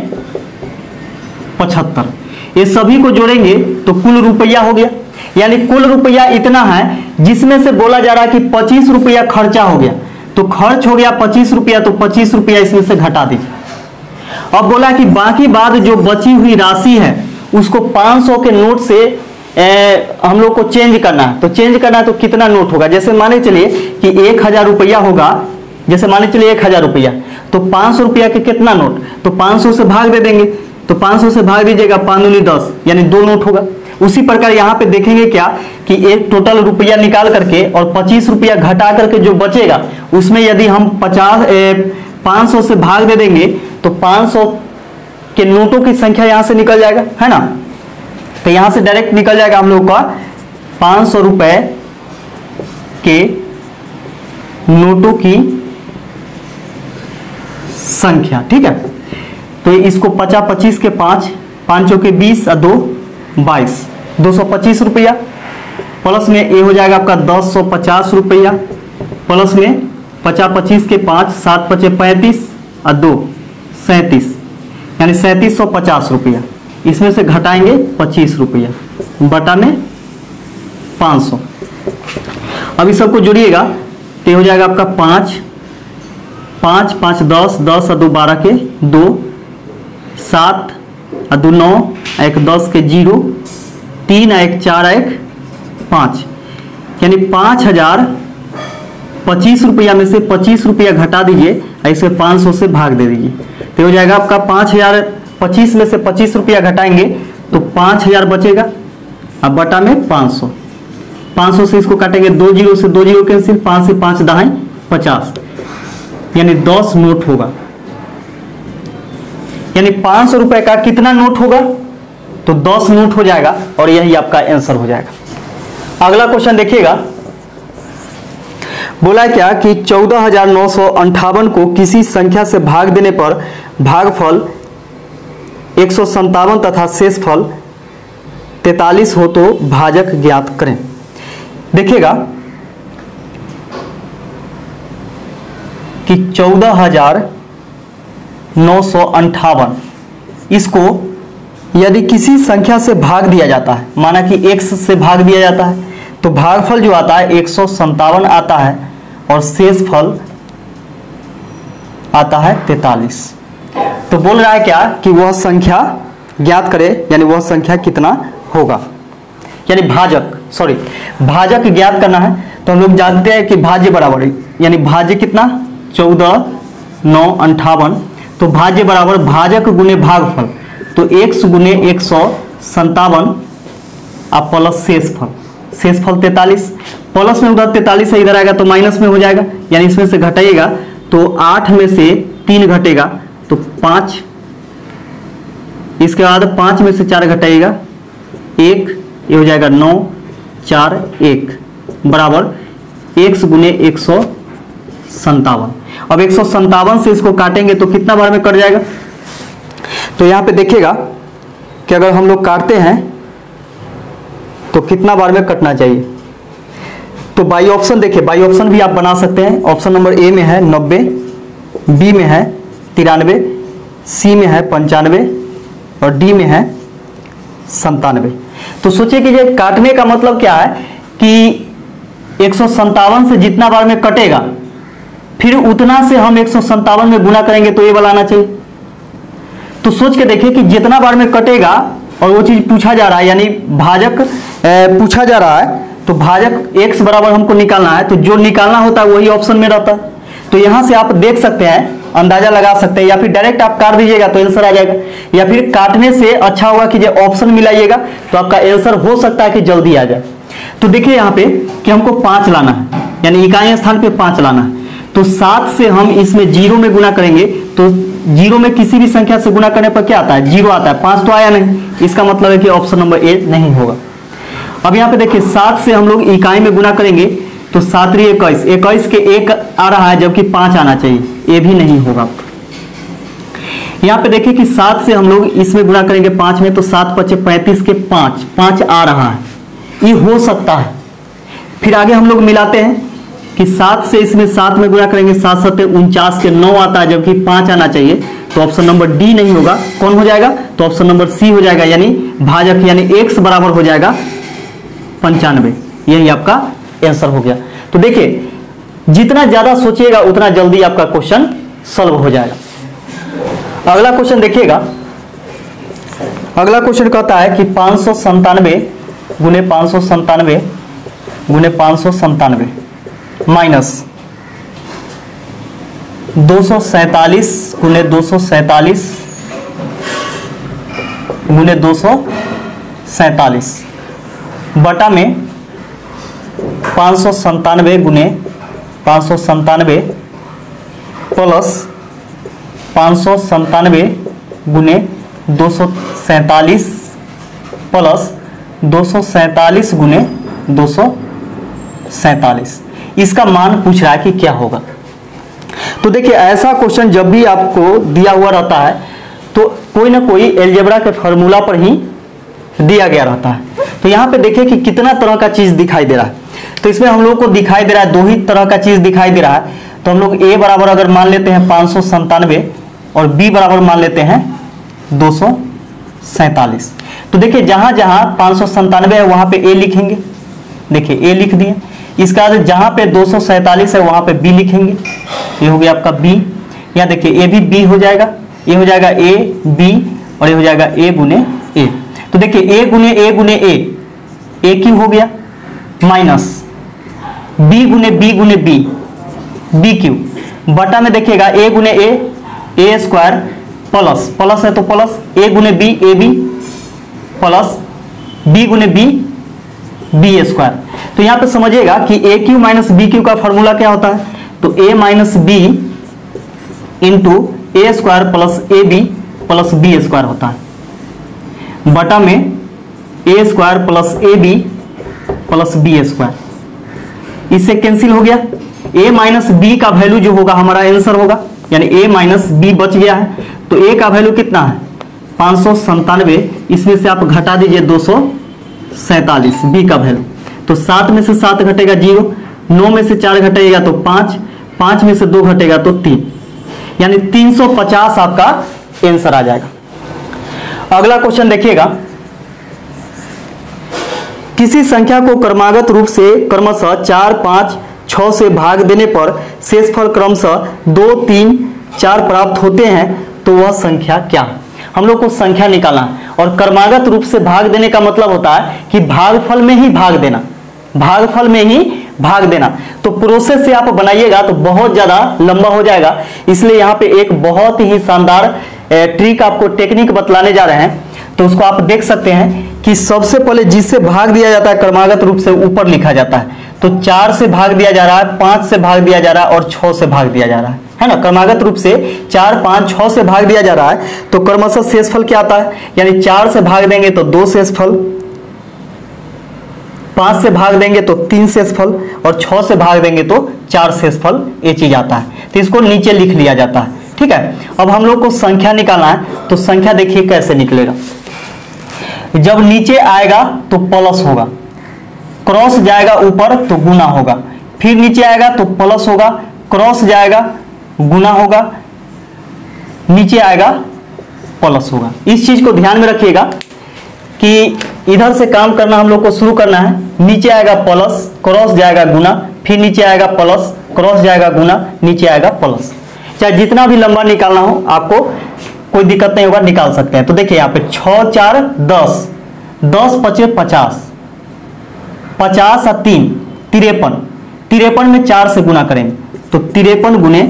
Speaker 1: 75, ये सभी को जोड़ेंगे तो कुल रुपया हो गया। यानी कुल रुपया इतना है जिसमें से बोला जा रहा है कि 25 रुपया खर्चा हो गया, तो खर्च हो गया 25 रुपया, तो 25 रुपया इसमें से घटा दीजिए। अब बोला कि बाकी बाद जो बची हुई राशि है उसको 500 के नोट से हम लोग को चेंज करना है। तो चेंज करना है तो कितना नोट होगा, जैसे माने चलिए कि 1000 रुपया होगा, जैसे माने चलिए 1000 रुपया, तो 500 रुपया के कितना नोट, तो 500 से भाग दे देंगे, तो 500 से भाग दीजिएगा, 5 दूनी 10 यानी 2 नोट होगा। उसी प्रकार यहाँ पे देखेंगे क्या कि एक टोटल रुपया निकाल करके और 25 रुपया घटा करके जो बचेगा उसमें यदि हम 500 से भाग दे देंगे तो 500 के नोटों की संख्या यहां से निकल जाएगा, है ना। तो यहां से डायरेक्ट निकल जाएगा हम लोग का 500 रुपए के नोटों की संख्या, ठीक है। तो इसको 50 25 के 5 5 के 20 और 2 22 225 रुपया, प्लस में ये हो जाएगा आपका 1050 रुपया, प्लस में 50 25 के 5 7 5 35 और 2 37 यानी 3750 रुपया। इसमें से घटाएंगे 25 रुपया बटा में 500। अब इस सबको जोड़िएगा तो हो जाएगा आपका 5 5 5 10 10 और 2 12 के 2 7 और 2 9 एक 10 के 0 3 एक 4 एक 5 यानी 5025 रुपया में से 25 रुपया घटा दीजिए, ऐसे 500 से भाग दे दीजिए, तो हो जाएगा आपका 5025 में से 25 रुपया घटाएंगे तो 5000 बचेगा, अब बटा में 500 500 से इसको काटेंगे 2 जीरो से 2 जीरो कैंसिल, 5 से 5 दाएं 50 यानी 10 नोट होगा। यानी 500 रुपए का कितना नोट होगा, तो 10 नोट हो जाएगा और यही आपका आंसर हो जाएगा। अगला क्वेश्चन देखिएगा, बोला क्या कि 14,958 को किसी संख्या से भाग देने पर भागफल 157 तथा शेषफल 43 हो तो भाजक ज्ञात करें। देखिएगा कि 14,958 इसको यदि किसी संख्या से भाग दिया जाता है, माना कि x से भाग दिया जाता है, तो भागफल जो आता है 157 आता है और शेषफल आता है 43। तो बोल रहा है क्या कि वह संख्या ज्ञात करे, यानी वह संख्या कितना होगा, यानी भाजक ज्ञात करना है। तो हम लोग जानते हैं कि भाज्य बराबर यानी भाज्य कितना 14,958, तो भाज्य बराबर भाजक गुने भागफल, तो x गुने 157 और प्लस शेषफल 43, प्लस में उधर 43 है, इधर आएगा तो माइनस में हो जाएगा, यानी इसमें से घटाइएगा तो 8 में से 3 घटेगा तो 5, इसके बाद 5 में से 4 घटाइएगा 1, ये हो जाएगा 9 4 1 बराबर x गुने 157। अब 157 से इसको काटेंगे तो कितना बार में कट जाएगा, तो यहां पे देखिएगा कि अगर हम लोग काटते हैं तो कितना बार में कटना चाहिए। तो बाई ऑप्शन देखिए, बाई ऑप्शन भी आप बना सकते हैं। ऑप्शन नंबर ए में है 90, बी में है 93, सी में है 95 और डी में है 97। तो सोचिए कि ये काटने का मतलब क्या है कि 157 से जितना बार में कटेगा फिर उतना से हम 157 में गुना करेंगे तो ये वाला आना चाहिए। तो सोच के देखिए कि जितना बार में कटेगा और वो चीज पूछा जा रहा है, यानी भाजक पूछा जा रहा है, तो भाजक x बराबर हमको निकालना है, तो जो निकालना होता है वही ऑप्शन में रहता है। तो यहां से आप देख सकते हैं, अंदाजा लगा सकते हैं, या फिर डायरेक्ट आप काट दीजिएगा तो आंसर आ जाएगा, या फिर काटने से अच्छा होगा कि जो ऑप्शन मिलाइएगा तो आपका आंसर हो सकता है कि जल्दी आ जाए। तो देखिए यहाँ पे कि हमको 5 लाना है, यानी इकाई स्थान पे 5 लाना है, तो 7 से हम इसमें 0 में गुना करेंगे, तो 0 में किसी भी संख्या से गुना करने पर क्या आता है 0 आता है, 5 तो आया नहीं, इसका मतलब है कि ऑप्शन नंबर ए नहीं होगा। अब यहाँ पे देखिए 7 से हम लोग इकाई में गुना करेंगे तो 7 21, 21 के 1 आ रहा है जबकि 5 आना चाहिए, ये भी नहीं होगा। यहाँ पे देखिए कि 7 से हम लोग इसमें गुना करेंगे 5 में, तो 7 5 35 के 5 आ रहा है, ये हो सकता है। फिर आगे हम लोग मिलाते हैं कि 7 से इसमें 7 में गुना करेंगे, 7 7 49 के 9 आता है जबकि 5 आना चाहिए, तो ऑप्शन नंबर डी नहीं होगा। कौन हो जाएगा, तो ऑप्शन नंबर सी हो जाएगा, यानी भाजक यानी x बराबर हो जाएगा 95, यही आपका आंसर हो गया। तो देखिए जितना ज्यादा सोचिएगा उतना जल्दी आपका क्वेश्चन सॉल्व हो जाएगा। अगला क्वेश्चन देखिएगा, अगला क्वेश्चन कहता है कि 597 गुने 597 गुने 597 माइनस 247 गुने 247 गुने 247 बटा में 597 गुने 597 प्लस 597 गुने 247 प्लस 247 गुने 247, इसका मान पूछ रहा है कि क्या होगा। तो देखिए ऐसा क्वेश्चन जब भी आपको दिया हुआ रहता है तो कोई ना कोई अलजेब्रा के फॉर्मूला पर ही दिया गया रहता है। तो यहाँ पे देखिए कि कितना तरह का चीज दिखाई दे रहा है। तो इसमें हम लोग को दिखाई दे रहा है, दो ही तरह का चीज दिखाई दे रहा है। तो हम लोग a बराबर अगर मान लेते हैं 597 और b बराबर मान लेते हैं 247। तो देखिए जहां जहां 597 है वहां पे a लिखेंगे, देखिए a लिख दिए। इसका जहां पे 247 है वहां पे b लिखेंगे, ये हो गया आपका b। यहाँ देखिए a भी b हो जाएगा, ये हो जाएगा a b और ये हो जाएगा a गुने a। तो देखिए a गुने a क्यों हो गया, माइनस b गुने b क्यों, बटा में देखिएगा a गुने a स्क्वायर प्लस प्लस है तो प्लस a गुने b ab प्लस b गुने b स्क्वायर। तो यहाँ पे समझिएगा कि a cube minus B cube का फॉर्मूला क्या होता है, तो a minus B into A square plus A B plus B square होता है, बटा में A square plus A B plus B square. इससे कैंसिल हो गया, a माइनस बी का वैल्यू जो होगा हमारा आंसर होगा, यानी a माइनस बी बच गया है। तो a का वैल्यू कितना है 597, इसमें से आप घटा दीजिए 247 b का वैल्यू। तो 7 में से 7 घटेगा 0, 9 में से 4 घटेगा तो 5, 5 में से 2 घटेगा तो 3, यानी 350 आपका आंसर आ जाएगा। अगला क्वेश्चन देखिएगा, किसी संख्या को क्रमागत रूप से क्रमशः 4, 5, 6 से भाग देने पर शेषफल क्रमशः 2, 3, 4 प्राप्त होते हैं तो वह संख्या क्या है। हम लोग को संख्या निकालना है और क्रमागत रूप से भाग देने का मतलब होता है कि भागफल में ही भाग देना, भागफल में ही भाग देना। तो प्रोसेस से आप बनाइएगा तो बहुत ज्यादा लंबा हो जाएगा, इसलिए यहाँ पे एक बहुत ही शानदार ट्रिक आपको टेक्निक बतलाने जा रहे हैं। तो उसको आप देख सकते हैं कि सबसे पहले जिससे भाग दिया जाता है क्रमागत रूप से ऊपर लिखा जाता है। तो 4 से भाग दिया जा रहा है, 5 से भाग दिया जा रहा है और 6 से भाग दिया जा रहा है ना। क्रमागत रूप से 4, 5, 6 से भाग दिया जा रहा है तो क्रमशः शेषफल क्या आता है, यानी 4 से भाग देंगे तो 2 शेषफल, 5 से भाग देंगे तो 3 शेषफल और 6 से भाग देंगे तो 4 शेषफल, ये चीज आता है। तो इसको नीचे लिख लिया जाता है, ठीक है। अब हम लोग को संख्या निकालना है, तो संख्या देखिए कैसे निकलेगा। जब नीचे आएगा तो प्लस होगा, क्रॉस जाएगा ऊपर तो गुना होगा, फिर नीचे आएगा तो प्लस होगा, क्रॉस जाएगा गुना होगा, नीचे आएगा प्लस होगा। इस चीज को ध्यान में रखिएगा कि इधर से काम करना हम लोग को शुरू करना है। नीचे आएगा प्लस, क्रॉस जाएगा गुना, फिर नीचे आएगा प्लस, क्रॉस जाएगा गुना, नीचे आएगा प्लस। चाहे जितना भी लंबा निकालना हो आपको कोई दिक्कत नहीं होगा, निकाल सकते हैं। तो देखिए यहाँ पे 6, 4, 10, 10 5 50, 50 और 3 53, 53 में 4 से गुना करेंगे तो 53 गुने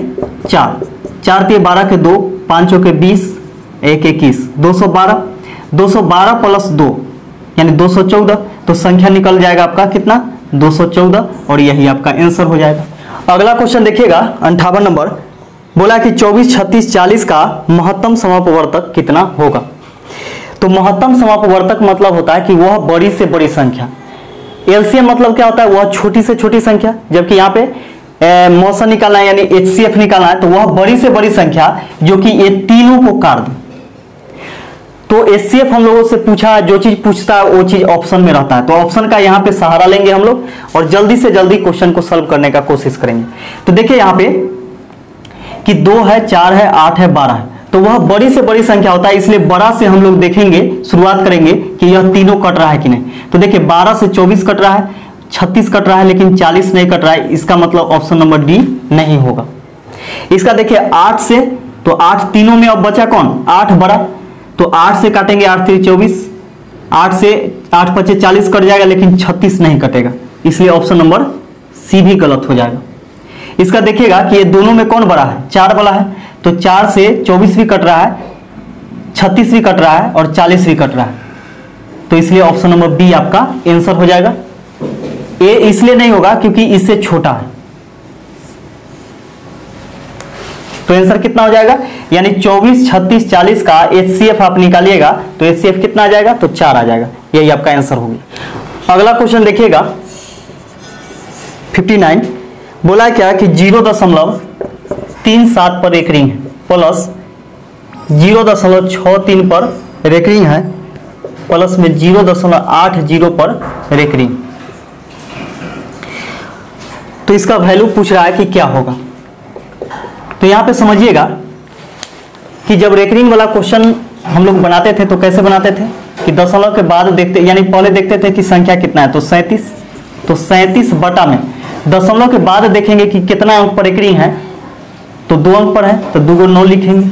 Speaker 1: 4, 4 के 12 के 2, 5 के 20, 1 21, 212, 212 प्लस 2 यानी 214। तो संख्या निकल जाएगा आपका कितना 214 और यही आपका आंसर हो जाएगा। अगला क्वेश्चन देखिएगा 58 नंबर, बोला कि 24, 36, 40 का महत्तम समापवर्तक कितना होगा। तो महत्तम समापवर्तक मतलब होता है कि वह बड़ी से बड़ी संख्या, एलसीएम मतलब क्या होता है, वह छोटी से छोटी संख्या, जबकि यहाँ पे मौसा निकालना है यानी एचसीएफ निकालना है, तो वह बड़ी से बड़ी संख्या जो कि ये तीनों को काट दे। तो एचसीएफ हम लोगों से पूछा, जो चीज पूछता है वो चीज ऑप्शन में रहता है, तो ऑप्शन का यहाँ पे सहारा लेंगे हम लोग और जल्दी से जल्दी क्वेश्चन को सॉल्व करने का कोशिश करेंगे। तो देखिए यहाँ पे कि 2 है, 4 है, 8 है, 12 है, तो वह बड़ी से बड़ी संख्या होता है, इसलिए बड़ा से हम लोग देखेंगे, शुरुआत करेंगे कि यह तीनों कट रहा है कि नहीं। तो देखिए 12 से 24 कट रहा है, 36 कट रहा है, लेकिन 40 नहीं कट रहा है, इसका मतलब ऑप्शन नंबर डी नहीं होगा। इसका देखिए 8 से, तो 8 तीनों में अब बचा कौन, 8 बड़ा, तो 8 से काटेंगे, 8 3 24, 8 से 8 5 40 कट जाएगा, लेकिन 36 नहीं कटेगा, इसलिए ऑप्शन नंबर सी भी गलत हो जाएगा। इसका देखिएगा कि ये दोनों में कौन बड़ा है, 4 बड़ा है, तो 4 से 24 भी कट रहा है, 36 भी कट रहा है और 40 भी कट रहा है, तो इसलिए ऑप्शन नंबर बी आपका आंसर हो जाएगा। ए इसलिए नहीं होगा क्योंकि इससे छोटा है, तो आंसर कितना हो जाएगा, यानी 24 36 40 का HCF आप निकालिएगा तो HCF कितना आ जाएगा, तो 4 आ जाएगा, यही आपका आंसर होगा। अगला क्वेश्चन देखिएगा 59, बोला क्या कि 0.37 पर एक रिंग है प्लस 0.63 पर एक रिंग है प्लस में 0.80 पर एक रिंग, तो इसका वैल्यू पूछ रहा है कि क्या होगा। तो यहां पे समझिएगा कि जब रेकरिंग वाला क्वेश्चन हम लोग बनाते थे तो कैसे बनाते थे कि दशमलव के बाद देखते, यानी पहले देखते थे कि संख्या कितना है, तो 37, तो 37 बटा में दशमलव के बाद देखेंगे कि कितना अंक पर रेकरिंग है, तो 2 अंक पर है, तो 2 को 9 लिखेंगे,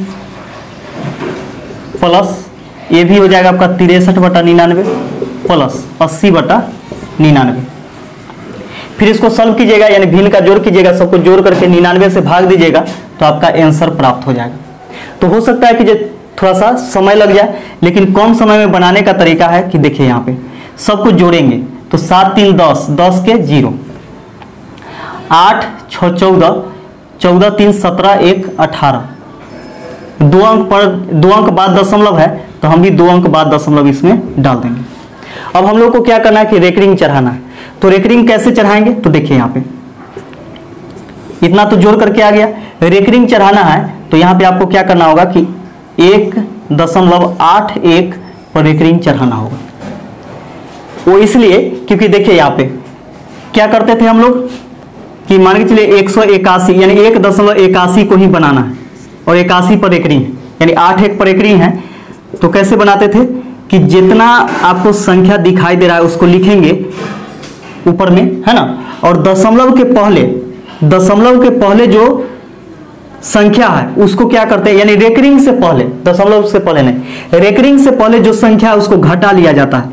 Speaker 1: प्लस ये भी हो जाएगा आपका 63 बटा 99 प्लस 80 बटा 99। फिर इसको सॉल्व कीजिएगा, यानी भिन्न का जोड़ कीजिएगा, सबको जोड़ करके 99 से भाग दीजिएगा, तो आपका आंसर प्राप्त हो जाएगा। तो हो सकता है कि जो थोड़ा सा समय लग जाए, लेकिन कम समय में बनाने का तरीका है कि देखिए यहाँ पे सबको जोड़ेंगे, तो 7 3 10, 10 के 0, 8 6 14, 14 3 17, 1 18, 2 अंक पर 2 अंक बाद दशमलव है, तो हम भी 2 अंक बाद दशमलव इसमें डाल देंगे। अब हम लोग को क्या करना है कि रेकरिंग चढ़ाना है, तो रेकरिंग कैसे चढ़ाएंगे, तो देखिए यहाँ पे इतना तो जोड़ करके आ गया, रेकरिंग चढ़ाना है तो यहाँ पे आपको क्या करना होगा कि 1.81 पर रेकरिंग चढ़ाना होगा। वो इसलिए क्योंकि देखिए यहाँ पे क्या करते थे हम लोग कि मान के चलिए 181 यानी 1.81 को ही बनाना है और 81 पर रेकरिंग है, यानी 8 1 पर रेकरिंग है, तो कैसे बनाते थे कि जितना आपको संख्या दिखाई दे रहा है उसको लिखेंगे ऊपर में, है ना, और दशमलव के पहले जो संख्या है उसको क्या करते हैं, यानी रेकरिंग से पहले, दशमलव से पहले नहीं, रेकरिंग से पहले जो संख्या है उसको घटा लिया जाता है।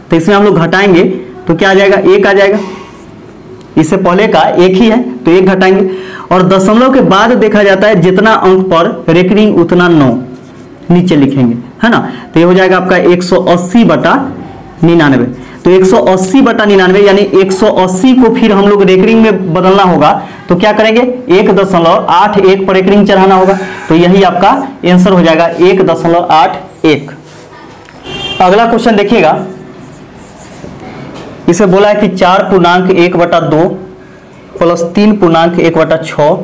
Speaker 1: तो इसमें हम लोग घटाएंगे तो क्या आ जाएगा, 1 आ जाएगा, इससे पहले का 1 ही है तो 1 घटाएंगे, और दशमलव के बाद देखा जाता है जितना अंक पर रेकरिंग उतना 9 नीचे लिखेंगे, है ना, तो ये हो जाएगा आपका 180 बटा 99। तो 180 बटा 99 यानी 180 को फिर हम लोग रेकरिंग में बदलना होगा, तो क्या करेंगे 1.81 पर रेकरिंग चढ़ाना होगा, तो यही आपका आंसर हो जाएगा 1.81। अगला क्वेश्चन देखिएगा, इसे बोला है कि 4.1/2 प्लस 3.1/6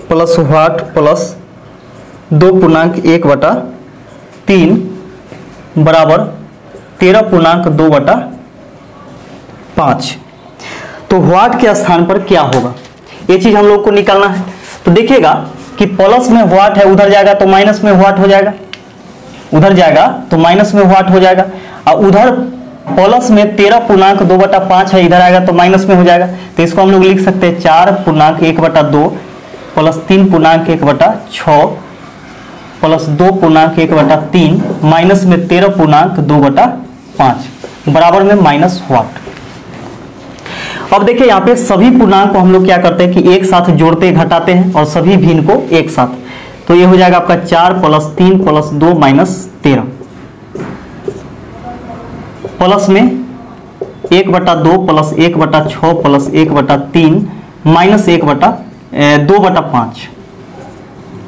Speaker 1: प्लस व्हाट प्लस 2.1/3 बराबर 13.2/5। तो व्हाट के स्थान पर क्या होगा, ये चीज हम लोग को निकालना है। तो देखिएगा कि प्लस में व्हाट है, उधर जाएगा तो माइनस में व्हाट हो जाएगा, उधर जाएगा तो माइनस में व्हाट हो जाएगा, और उधर प्लस में 13.2/5 है, इधर आएगा तो माइनस में हो जाएगा। तो इसको हम लोग लिख सकते हैं 4.1/2 प्लस 3.1/6 प्लस 2.1/3 माइनस में 13.2/5 बराबर में माइनस व्हाट। अब देखिए यहाँ पे सभी पूर्णांक को हम लोग क्या करते हैं कि एक साथ जोड़ते घटाते हैं और सभी भिन्न को एक साथ, तो ये हो जाएगा आपका 4 प्लस 3 प्लस 2 माइनस 13 प्लस में 1/2 प्लस 1/6 प्लस 1/3 माइनस 2/5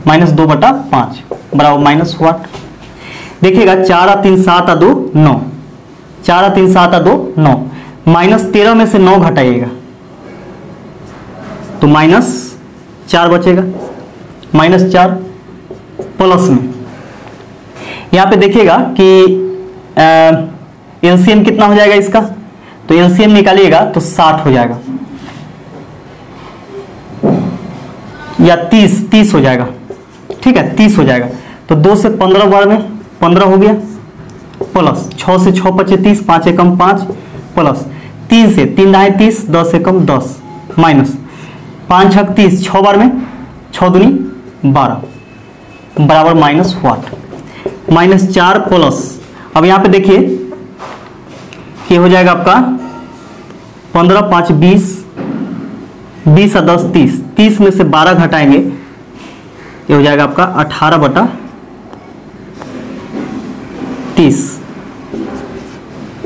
Speaker 1: माइनस 2/5 बराबर माइनस व्हाट। देखिएगा 4 और 3 7 और 2 9, 4 और 3 7 और 2 9, माइनस 13 में से 9 घटाइएगा तो माइनस 4 बचेगा, माइनस 4 प्लस में यहां पे देखिएगा कि एलसीएम कितना हो जाएगा इसका, तो एलसीएम निकालिएगा तो 60 हो जाएगा या 30 हो जाएगा, ठीक है 30 हो जाएगा। तो 2 से 15 बार में 15 हो गया, प्लस 6 से 6 पचे 30, 5 एकम 5, प्लस 3 से 3 दाएं 30, 10 एकम 10, माइनस 5 छक 30, 6 बार में 6 दूनी 12 बराबर माइनस वाट, -4 प्लस, अब यहाँ पे देखिए कि हो जाएगा आपका 15 5 20, 20 और 10 30, 30 में से 12 घटाएंगे, ये हो जाएगा आपका 18/30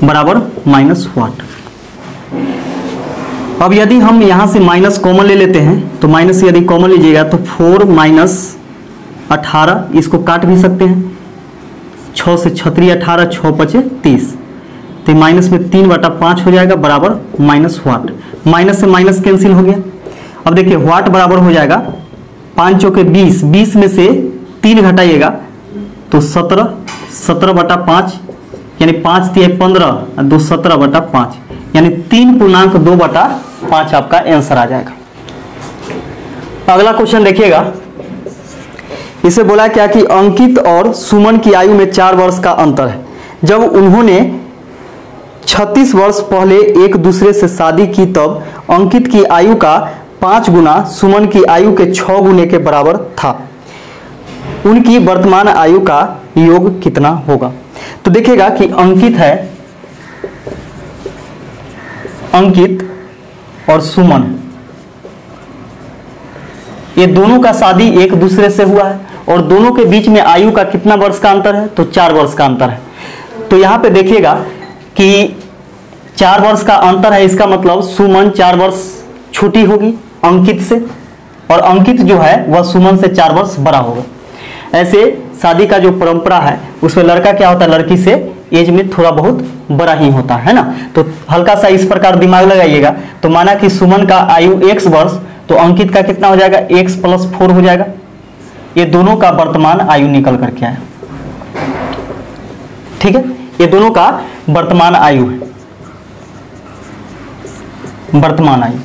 Speaker 1: बराबर माइनस वाट। अब यदि हम यहां से माइनस कॉमन ले लेते हैं तो माइनस यदि कॉमन लीजिएगा तो 4 - 18, इसको काट भी सकते हैं, 6 से 6 18, 6 पचे 30, तो माइनस में 3/5 हो जाएगा बराबर माइनस वाट। माइनस से माइनस कैंसिल हो गया। अब देखिए वाट बराबर हो जाएगा 5 चौके 20, 20 में से 3 घटाइएगा तो 17, 17/5 यानी 5 × 15 और 2 17/5 यानी 3.2/5 आपका आंसर आ जाएगा। अगला क्वेश्चन देखिएगा, इसे बोला क्या कि अंकित और सुमन की आयु में 4 वर्ष का अंतर है। जब उन्होंने 36 वर्ष पहले एक दूसरे से शादी की तब अंकित की आयु का 5 गुना सुमन की आयु के 6 गुने के बराबर था। उनकी वर्तमान आयु का योग कितना होगा? तो देखिएगा कि अंकित है, अंकित और सुमन, ये दोनों का शादी एक दूसरे से हुआ है और दोनों के बीच में आयु का कितना वर्ष का अंतर है? तो 4 वर्ष का अंतर है। तो यहां पे देखिएगा कि 4 वर्ष का अंतर है, इसका मतलब सुमन 4 वर्ष छोटी होगी अंकित से और अंकित जो है वह सुमन से 4 वर्ष बड़ा होगा। ऐसे शादी का जो परंपरा है उसमें लड़का क्या होता है, लड़की से एज में थोड़ा बहुत बड़ा ही होता है ना। तो हल्का सा इस प्रकार दिमाग लगाइएगा। तो माना कि सुमन का आयु x वर्ष, तो अंकित का कितना हो जाएगा? x + 4 हो जाएगा। ये दोनों का वर्तमान आयु निकल करके आया, ठीक है, ये दोनों का वर्तमान आयु है, वर्तमान आयु।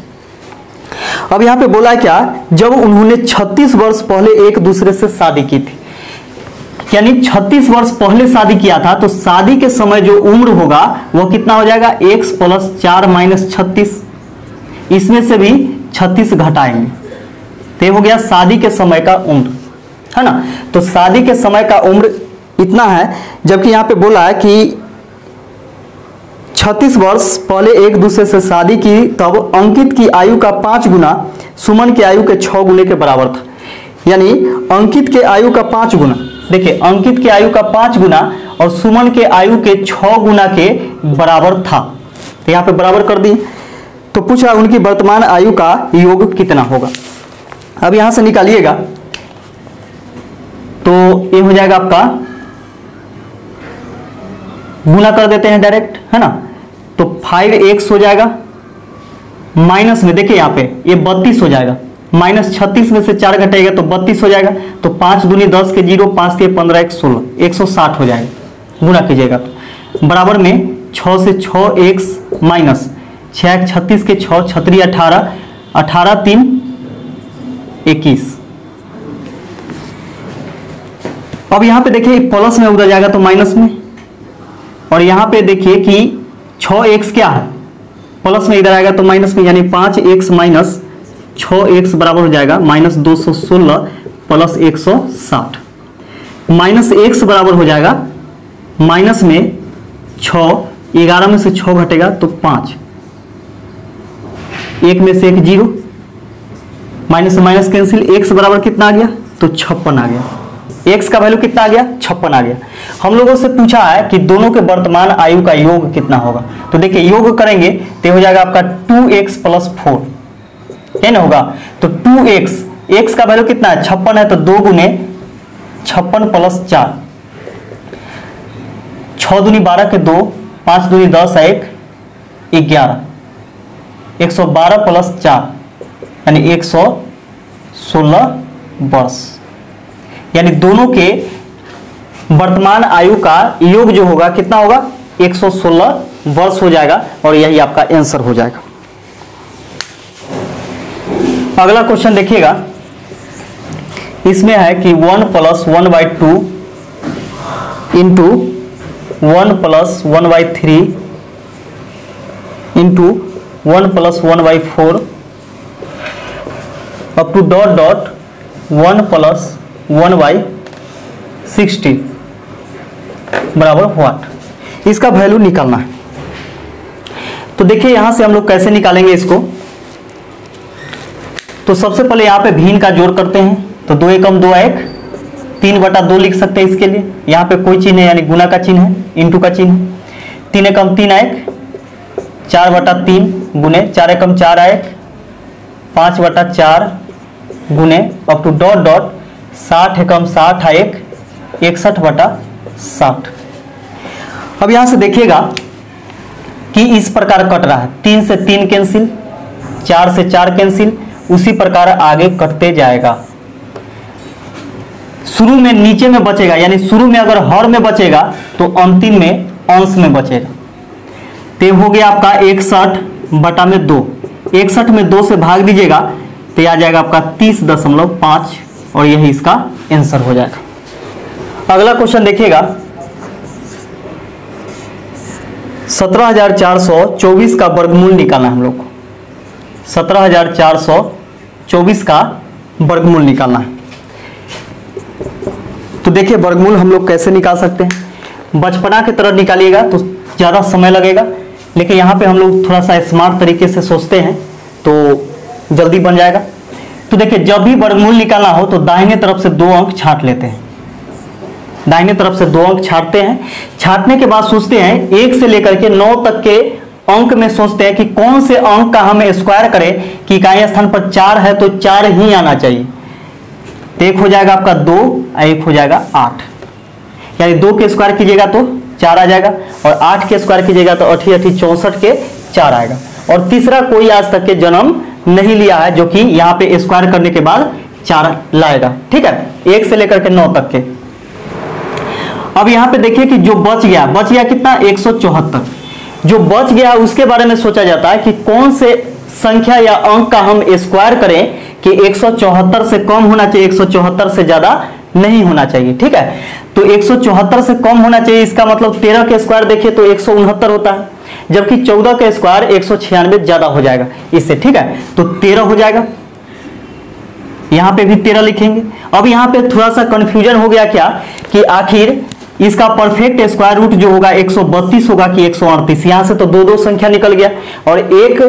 Speaker 1: अब यहां पे बोला क्या, जब उन्होंने 36 वर्ष पहले एक दूसरे से शादी की थी, यानी 36 वर्ष पहले शादी किया था, तो शादी के समय जो उम्र होगा वह कितना हो जाएगा? x + 4 - 36, इसमें से भी 36 घटाएंगे तो ये हो गया शादी के समय का उम्र, है ना। तो शादी के समय का उम्र इतना है, जबकि यहां पे बोला है कि 36 वर्ष पहले एक दूसरे से शादी की तब अंकित की आयु का 5 गुना सुमन की आयु के 6 गुने के बराबर था। यानी अंकित के आयु का 5 गुना, देखिए अंकित के आयु का 5 गुना और सुमन के आयु के 6 गुना के बराबर था। तो यहाँ पे बराबर कर दी। तो पूछा उनकी वर्तमान आयु का योग कितना होगा। अब यहां से निकालिएगा तो ये हो जाएगा आपका, गुना कर देते हैं डायरेक्ट, है ना। तो 5x हो जाएगा, माइनस में देखिए यहाँ पे ये 32 हो जाएगा, -36 में से 4 घटाएगा तो 32 हो जाएगा। तो 5 दूनी 10 के 0, 5 के 15, 1 16, 160 हो जाएगा, गुना कीजिएगा तो बराबर में 6 से 6x माइनस 6 36 के 6 36 18, 18 3 21। अब यहां पे देखिए प्लस में उधर जाएगा तो माइनस में, और यहां पे देखिए कि 6x क्या है, प्लस में इधर आएगा तो माइनस में, यानी 5x माइनस 6x बराबर हो जाएगा -216 प्लस 160। माइनस x बराबर हो जाएगा माइनस में 6, 11 में से 6 घटेगा तो 5, 1 में से 1 0, माइनस से माइनस कैंसिल, x बराबर कितना आ गया? तो 56 आ गया। x का वैल्यू कितना आ गया? 56 आ गया। हम लोगों से पूछा है कि दोनों के वर्तमान आयु का योग कितना होगा। तो देखिए योग करेंगे तो हो जाएगा आपका 2x + 4, है ना होगा। तो 2x, x का वैल्यू कितना है? 56 है, तो 2 गुने 56 + 4, 6 दूनी 12 के 2, 5 दूनी 10 है 1 11, 112 + 4 यानी 116 वर्ष। यानी दोनों के वर्तमान आयु का योग जो होगा कितना होगा? 116 वर्ष हो जाएगा और यही आपका आंसर हो जाएगा। अगला क्वेश्चन देखिएगा इसमें है कि 1 + 1/2 into 1 + 1/3 into 1 + 1/4 up to dot dot 1 + 1/60 बराबर व्हाट। इसका वैल्यू निकालना है। तो देखिए यहां से हम लोग कैसे निकालेंगे इसको। तो सबसे पहले यहाँ पे भिन्न का जोड़ करते हैं। तो 2 एकम 2 1, 3/2 लिख सकते हैं इसके लिए। यहाँ पे कोई चिन्ह है यानी गुना का चिन्ह है, इंटू का चिन्ह है। 3 एकम 3 1, 4/3 गुने 4 एकम 4 1, 5/4 गुने अप टू डॉट डॉट 60 एकम 60 1, 61/60। अब यहां से देखिएगा कि इस प्रकार कट रहा है। 3 से 3 कैंसिल, 4 से 4 कैंसिल, उसी प्रकार आगे कटते जाएगा। शुरू में नीचे में बचेगा, यानी शुरू में अगर हर में बचेगा तो अंतिम में अंश में बचेगा। तो हो गया आपका 61/2। 61 में 2 से भाग दीजिएगा तो आ जाएगा आपका 30.5 और यही इसका आंसर हो जाएगा। अगला क्वेश्चन देखिएगा 17,424 का वर्गमूल निकालना है हम लोग को। 17,424 का वर्गमूल निकालना है। तो देखिए वर्गमूल हम लोग कैसे निकाल सकते हैं। बचपना की तरह निकालिएगा तो ज़्यादा समय लगेगा, लेकिन यहाँ पे हम लोग थोड़ा सा स्मार्ट तरीके से सोचते हैं तो जल्दी बन जाएगा। तो देखिए जब भी वर्गमूल निकालना हो तो दाहिने तरफ से 2 अंक छांट लेते हैं। दाहिने तरफ से 2 अंक छांटते हैं। छांटने के बाद सोचते हैं 1 से लेकर के 9 तक के अंक में सोचते हैं कि कौन से अंक का हम स्क्वायर करें कि इकाई स्थान पर 4 है तो 4 ही आना चाहिए। तो एक हो जाएगा आपका 2 और एक हो जाएगा 8, यानी 2 के स्क्वायर कीजिएगा तो 4 आ जाएगा और 8 के स्क्वायर कीजिएगा तो 8 8 64 के 4 आएगा। और तीसरा कोई आज तक के जन्म नहीं लिया है जो कि यहाँ पे स्क्वायर करने के बाद 4 लाएगा। ठीक है, 1 से लेकर के 9 तक के। अब यहाँ पे देखिए कि जो बच गया कितना 174। जो बच गया उसके बारे में सोचा जाता है कि कौन से संख्या या अंक का हम स्क्वायर करें कि 174 से कम होना चाहिए, 174 से ज्यादा नहीं होना चाहिए। ठीक है, तो 174 से कम होना चाहिए, इसका मतलब 13 के स्क्वायर देखिए तो 169 होता है, जबकि 14 का स्क्वायर 196 ज्यादा हो जाएगा इससे। ठीक है, तो 13 हो जाएगा। यहां पे भी 13 लिखेंगे। अब यहां पे थोड़ा सा कंफ्यूजन हो गया क्या कि आखिर इसका परफेक्ट स्क्वायर रूट जो होगा 132 होगा कि 138। यहां से तो 2 संख्या निकल गया और एक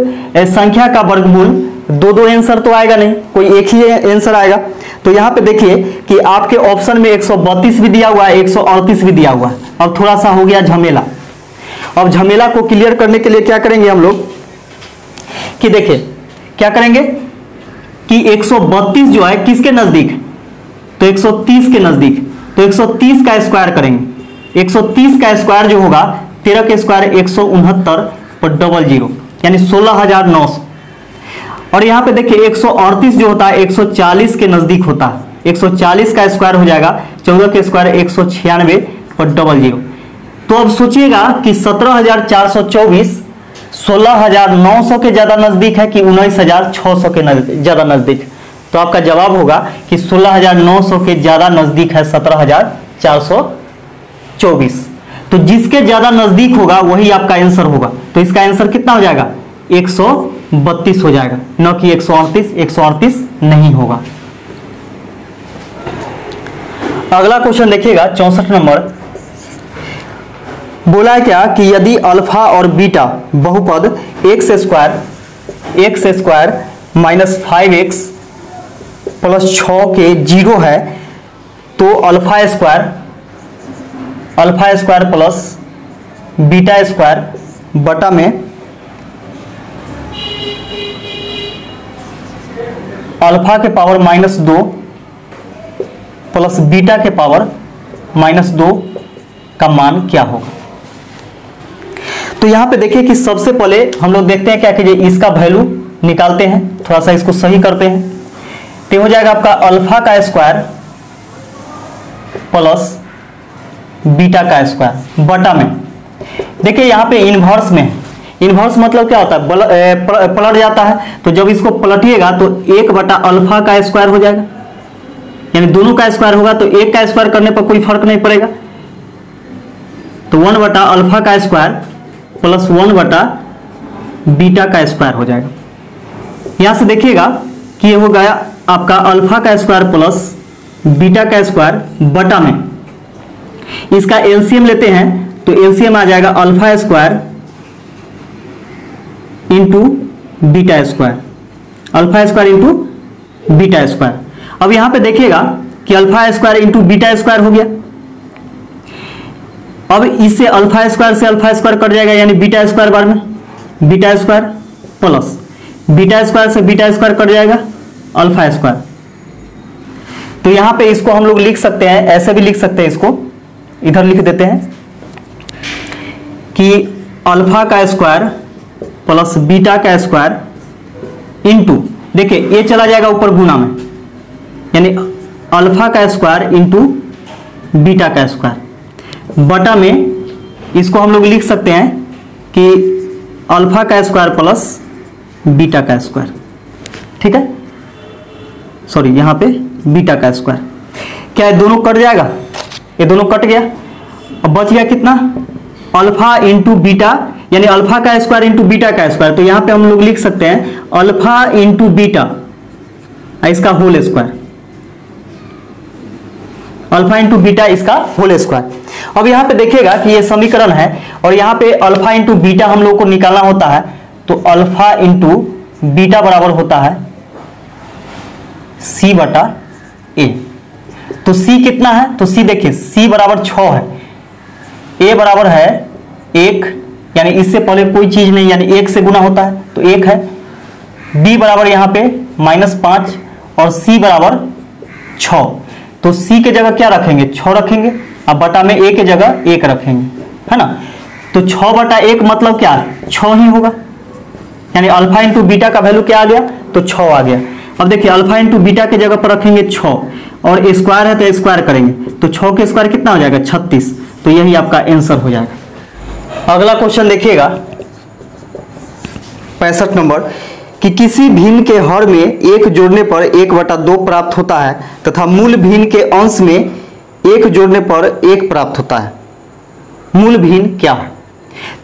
Speaker 1: संख्या का वर्गमूल 2 आंसर तो आएगा नहीं, कोई एक ही आंसर आएगा। तो यहां पे देखिए कि आपके ऑप्शन में 132 भी दिया हुआ है, 138 भी दिया हुआ है। अब थोड़ा सा हो गया झमेला। अब झमेला को क्लियर करने के लिए क्या करेंगे हम लोग कि देखिए क्या करेंगे कि 132 जो है किसके नजदीक, तो 130 के नजदीक। तो 130 का स्क्वायर करेंगे। 130 का स्क्वायर जो होगा 13 के स्क्वायर 169/00 यानी 16,900। और यहां पे देखिए 138 जो होता है 140 के नजदीक होता है। 140 का स्क्वायर हो जाएगा 14 के स्क्वायर 196/00। तो अब सोचिएगा कि 17,424 16,900 के ज्यादा नजदीक है कि 19,600 के ज्यादा नजदीक। तो आपका जवाब होगा कि 16,900 के ज्यादा नजदीक है 17,424। तो जिसके ज्यादा नजदीक होगा वही आपका आंसर होगा। तो इसका आंसर कितना हो जाएगा 132 हो जाएगा, न कि 138। 138 नहीं होगा। अगला क्वेश्चन देखिएगा 64 नंबर। बोला है क्या कि यदि अल्फा और बीटा बहुपद x² माइनस 5x प्लस 6 के 0 है तो alpha square plus beta square बटा में अल्फा के पावर -2 प्लस बीटा के पावर -2 का मान क्या होगा। तो यहां पे देखिए कि सबसे पहले हम लोग देखते हैं क्या कीजिए इसका वैल्यू निकालते हैं, थोड़ा सा इसको सही करते हैं। तो हो जाएगा आपका अल्फा का स्क्वायर प्लस बीटा का स्क्वायर बटा में। देखिए यहां पे इनवर्स में, इनवर्स मतलब क्या होता है पलट जाता है। तो जब इसको पलटिएगा तो 1/अल्फा का स्क्वायर हो जाएगा। यानी दोनों का स्क्वायर होगा तो एक का स्क्वायर करने पर कोई फर्क नहीं पड़ेगा, तो 1 बटा अल्फा का स्क्वायर प्लस 1 बटा बीटा का स्क्वायर हो जाएगा। यहां से देखिएगा कि ये हो गया आपका अल्फा का स्क्वायर प्लस बीटा का स्क्वायर बटा में इसका एलसीएम लेते हैं तो एलसीएम आ जाएगा alpha square into beta square, alpha square into beta square. अब यहां पे देखिएगा कि alpha square into beta square हो गया। अब इससे अल्फा स्क्वायर से अल्फा स्क्वायर कट जाएगा यानी बीटा स्क्वायर बार में beta square plus beta square से बीटा स्क्वायर कट जाएगा अल्फा स्क्वायर। तो यहां पे इसको हम लोग लिख सकते हैं, ऐसे भी लिख सकते हैं, इसको इधर लिख देते हैं कि अल्फा का स्क्वायर प्लस बीटा का स्क्वायर इंटू, देखिए ये चला जाएगा ऊपर गुना में, यानी अल्फा का स्क्वायर इंटू बीटा का स्क्वायर बटा में इसको हम लोग लिख सकते हैं कि अल्फा का स्क्वायर प्लस बीटा का स्क्वायर, ठीक है, सॉरी यहां पे बीटा का स्क्वायर। क्या ये दोनों कट जाएगा? ये दोनों कट गया। अब बच गया कितना? अल्फा इंटू बीटा, यानी अल्फा का स्क्वायर इंटू बीटा का स्क्वायर। तो यहां पे हम लोग लिख सकते हैं अल्फा इंटू बीटा इसका whole square, alpha into beta इसका होल स्क्वायर। अब यहां पे देखिएगा कि ये समीकरण है और यहां पे अल्फा इंटू बीटा हम लोग को निकालना होता है, तो अल्फा इंटू बीटा बराबर होता है सी बटा ए। तो सी कितना है? तो सी देखिए सी बराबर 6 है, ए बराबर है 1, यानी इससे पहले कोई चीज नहीं, यानी 1 से गुना होता है तो 1 है। बी बराबर यहां पे -5 और सी बराबर 6। तो सी के जगह क्या रखेंगे? 6 रखेंगे, अब बटा में ए के जगह 1 रखेंगे, है ना। तो 6 बटा 1 मतलब क्या? 6 ही होगा, यानी अल्फा इंटू बीटा का वैल्यू क्या आ गया? तो 6 आ गया। अब देखिए अल्फा इंटू बीटा के जगह पर रखेंगे 6 और स्क्वायर है तो स्क्वायर करेंगे तो 6 के स्क्वायर कितना हो जाएगा? 36। तो यही आपका आंसर हो जाएगा। अगला क्वेश्चन देखिएगा 65 नंबर, कि किसी भिन्न के हर में 1 जोड़ने पर 1/2 प्राप्त होता है तथा मूल भिन्न के अंश में 1 जोड़ने पर 1 प्राप्त होता है। मूल भिन्न क्या है?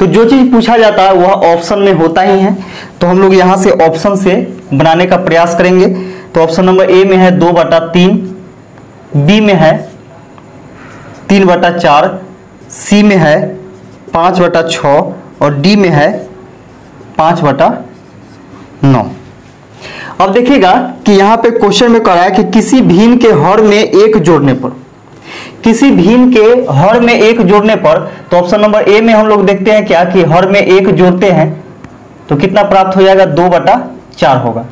Speaker 1: तो जो चीज पूछा जाता है वह ऑप्शन में होता ही है, तो हम लोग यहां से ऑप्शन से बनाने का प्रयास करेंगे। तो ऑप्शन नंबर ए में है 2/3, बी में है 3/4, सी में है 5/6 और डी में है 5/9। अब देखिएगा कि यहां पे क्वेश्चन में कह रहा है कि किसी भिन्न के हर में 1 जोड़ने पर, किसी भिन्न के हर में 1 जोड़ने पर, तो ऑप्शन नंबर ए में हम लोग देखते हैं क्या कि हर में 1 जोड़ते हैं तो कितना प्राप्त हो जाएगा? 2/4 होगा।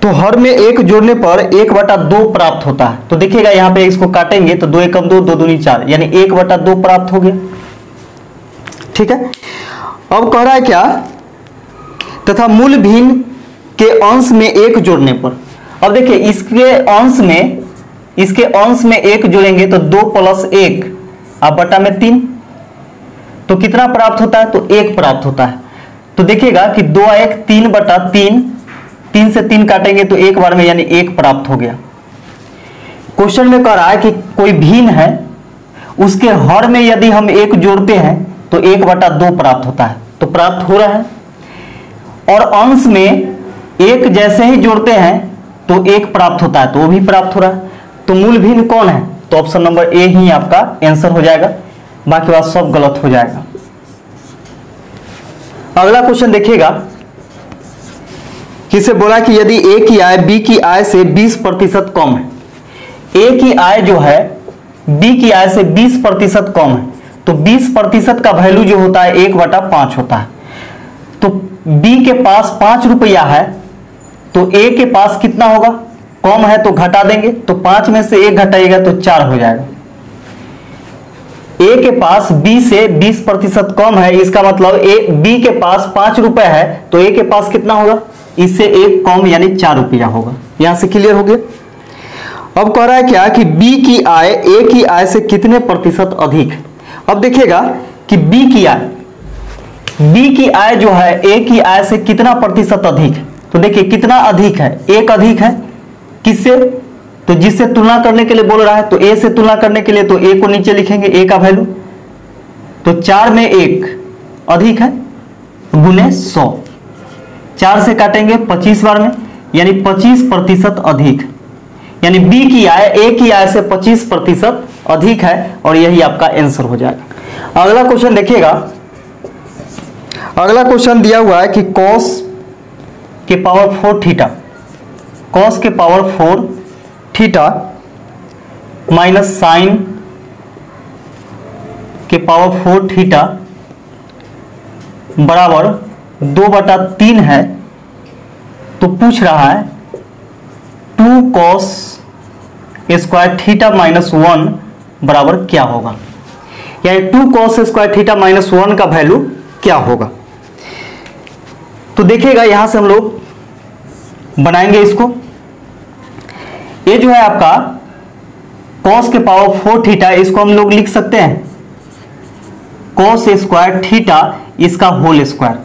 Speaker 1: तो हर में 1 जोड़ने पर 1/2 प्राप्त होता है। तो देखिएगा यहां पे इसको काटेंगे तो 2 एकम 2, 2 दूनी 4, यानी 1/2 प्राप्त हो गया, ठीक है। अब कह रहा है क्या? तथा मूल भिन्न के अंश में 1 जोड़ने पर, अब देखिए इसके अंश में 1 जोड़ेंगे तो 2 + 1 अब बटा में 3, तो कितना प्राप्त होता है? तो 1 प्राप्त होता है। तो देखिएगा कि 2 × 1 3/3, 3 से 3 काटेंगे तो 1 बार में, यानी 1 प्राप्त हो गया। क्वेश्चन में कह रहा है कि कोई भिन्न है उसके हर में यदि हम 1 जोड़ते हैं तो 1/2 प्राप्त होता है, तो प्राप्त हो रहा है। और अंश में 1 जैसे ही जोड़ते हैं तो 1 प्राप्त होता है, तो वो भी प्राप्त हो रहा है। तो मूल भिन्न कौन है? तो ऑप्शन नंबर ए ही आपका आंसर हो जाएगा, बाकी बात सब गलत हो जाएगा। अगला क्वेश्चन देखिएगा, किसे बोला कि यदि ए की आय बी की आय से 20% कम है, ए की आय जो है बी की आय से 20% कम है, तो 20% का वैल्यू जो होता है 1/5 होता है। तो बी के पास 5 रुपया है तो ए के पास कितना होगा? कम है तो घटा देंगे, तो 5 में से 1 घटाइएगा तो 4 हो जाएगा। ए के पास बी से 20% कम है, इसका मतलब बी के पास 5 रुपए है तो ए के पास कितना होगा? इससे 1 कम यानी 4 रुपया होगा। यहां से क्लियर हो गया। अब कह रहा है क्या कि बी की आय ए की आय से कितने प्रतिशत अधिक है। अब देखिएगा कि बी की आय जो है ए की आय से कितना प्रतिशत अधिक है। तो देखिए कितना अधिक है? 1 अधिक है, किससे? तो जिससे तुलना करने के लिए बोल रहा है, तो a से तुलना करने के लिए तो a को नीचे लिखेंगे, a का वैल्यू, तो 4 में 1 अधिक है गुने 100, 4 से काटेंगे 25 बार में, यानी 25% अधिक, यानी b की आय a की आय से 25% अधिक है, और यही आपका आंसर हो जाएगा। अगला क्वेश्चन देखिएगा, अगला क्वेश्चन दिया हुआ है कि cos के पावर 4 थीटा, cos के पावर 4 थीटा माइनस साइन के पावर 4 थीटा बराबर 2/3 है। तो पूछ रहा है 2 cos स्क्वायर थीटा माइनस 1 बराबर क्या होगा, यानी 2 cos स्क्वायर थीटा माइनस 1 का वैल्यू क्या होगा। तो देखिएगा यहां से हम लोग बनाएंगे इसको। ये जो है आपका cos के पावर 4 थीटा, इसको हम लोग लिख सकते हैं cos स्क्वायर थीटा इसका whole square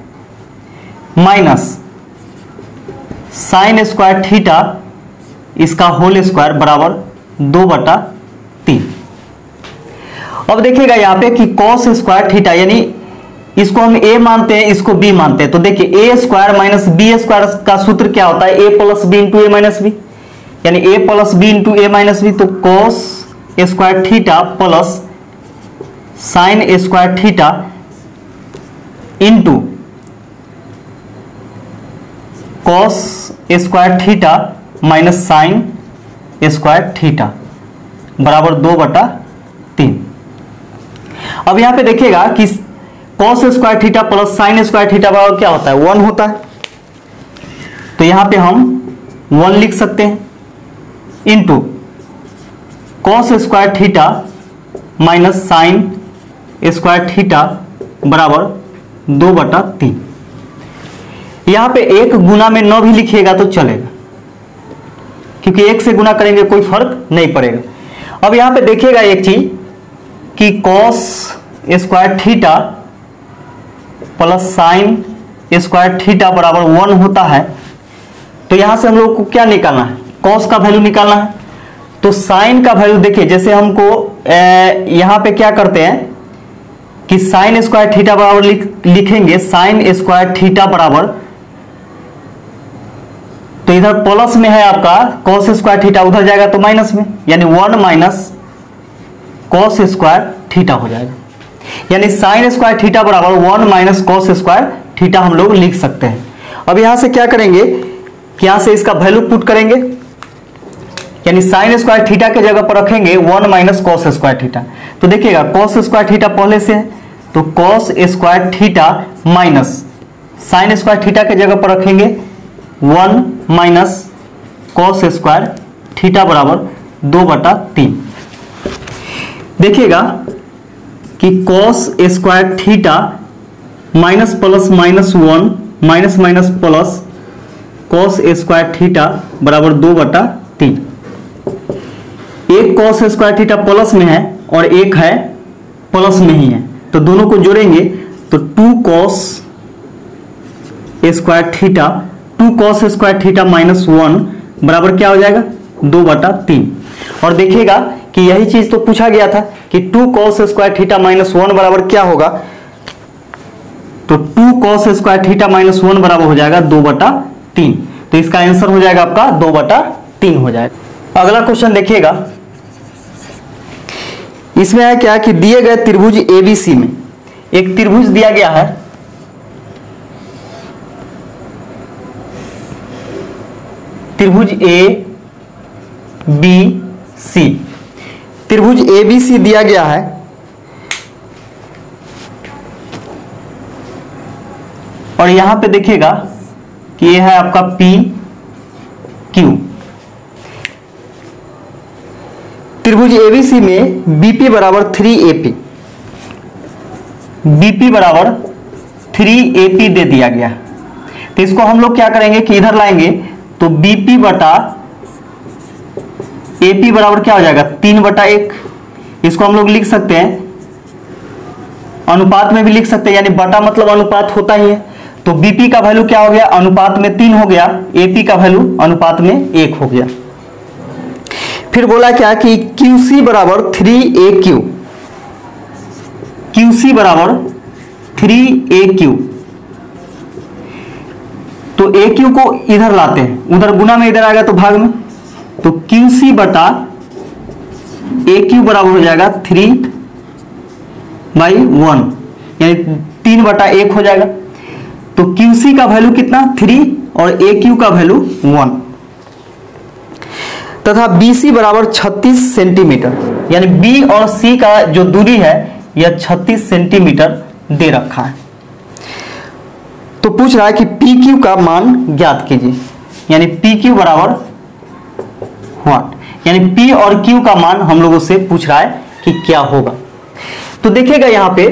Speaker 1: minus sine square theta इसका होल स्क्वायर बराबर 2/3। अब देखिएगा यहां पे कि cos स्क्वायर थीटा, यानी इसको हम a मानते हैं, इसको b मानते हैं, तो देखिए a square minus b square का सूत्र क्या होता है, a plus b into a minus b, यानी a plus b into a minus b. तो cos square theta plus sine square theta into cos square theta minus sine square theta बराबर 2/3। अब यहां पे देखिएगा कि cos square theta plus sine square theta बराबर क्या होता है, 1 होता है। तो यहां पे हम 1 लिख सकते हैं into cos square theta minus sine square theta बराबर 2/3। यहां पे 1 गुना में 9 भी लिखिएगा तो चलेगा, क्योंकि 1 से गुना करेंगे कोई फर्क नहीं पड़ेगा। अब यहां पे देखिएगा एक चीज कि cos square theta plus sine square theta बराबर 1 होता है। तो यहां से हम लोग को क्या निकालना है, cos का वैल्यू निकालना है। तो साइन का वैल्यू देखिए, जैसे हमको यहां पे क्या करते हैं कि साइन स्क्वायर थीटा बराबर लिखेंगे साइन स्क्वायर थीटा बराबर, तो इधर प्लस में है आपका cos स्क्वायर थीटा, उधर जाएगा तो माइनस में, यानी 1 माइनस cos स्क्वायर थीटा हो जाएगा, यानी साइन स्क्वायर थीटा बराबर 1 माइनस cos स्क्वायर थीटा हम लोग लिख सकते हैं। अब यहां से क्या करेंगे कि यहां से इसका वैल्यू पुट करेंगे, यानी साइन स्क्वायर थीटा के जगह पर रखेंगे 1 माइनस cos स्क्वायर थीटा। तो देखिएगा cos स्क्वायर थीटा पहले से है, तो cos square theta minus sine square theta के जगह पर रखेंगे 1 माइनस cos स्क्वायर थीटा बराबर 2/3। देखिएगा कि cos square theta minus plus minus 1 minus minus plus cos square theta बराबर 2/3। एक cos स्क्वायर थीटा प्लस में है और एक है प्लस में ही है, तो दोनों को जोड़ेंगे तो 2 cos square theta, 2 cos square theta minus 1 बराबर क्या हो जाएगा 2/3। और देखिएगा कि यही चीज तो पूछा गया था कि 2 cos स्क्वायर थीटा माइनस 1 बराबर क्या होगा, तो 2 cos स्क्वायर थीटा माइनस 1 बराबर हो जाएगा 2/3। तो इसका आंसर हो जाएगा आपका 2/3 हो जाएगा। अगला क्वेश्चन देखिएगा, इसमें है क्या कि दिए गए त्रिभुज एबीसी में एक त्रिभुज दिया गया है, त्रिभुज ए बी सी, त्रिभुज एबीसी दिया गया है और यहां पे देखिएगा कि यह है आपका पी क्यू। त्रिभुज एबीसी में बीपी बराबर 3AP, बीपी बराबर 3AP दे दिया गया। तो इसको हम लोग क्या करेंगे कि इधर लाएंगे तो बीपी बटा एपी बराबर क्या हो जाएगा 3/1। इसको हम लोग लिख सकते हैं अनुपात में भी लिख सकते हैं, यानी बटा मतलब अनुपात होता ही है। तो बीपी का वैल्यू क्या हो गया अनुपात में 3 हो गया, एपी का वैल्यू अनुपात में 1 हो गया। फिर बोला क्या कि QC बराबर 3AQ, QC बराबर 3AQ। तो AQ को इधर लाते हैं, उधर गुना में, इधर आएगा तो भाग में, तो QC बटा AQ बराबर हो जाएगा 3/1, यानी 3/1 हो जाएगा। तो QC का वैल्यू कितना 3 और AQ का वैल्यू 1, तथा BC बराबर 36 सेंटीमीटर, यानी B और C का जो दूरी है यह 36 सेंटीमीटर दे रखा है। तो पूछ रहा है कि PQ का मान ज्ञात कीजिए, यानी PQ बराबर व्हाट, यानी P और Q का मान हम लोगों से पूछ रहा है कि क्या होगा। तो देखिएगा यहां पे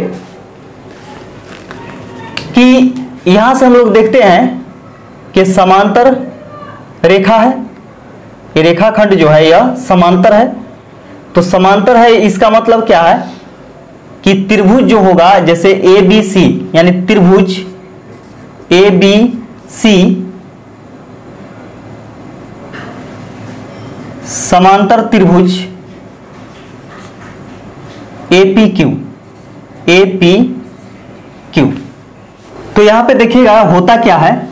Speaker 1: कि यहां से हम लोग देखते हैं कि समांतर रेखा है, ये रेखाखंड जो है यह समांतर है। तो समांतर है इसका मतलब क्या है कि त्रिभुज जो होगा, जैसे ABC, यानी त्रिभुज ABC समांतर त्रिभुज APQ, तो यहां पे देखिएगा होता क्या है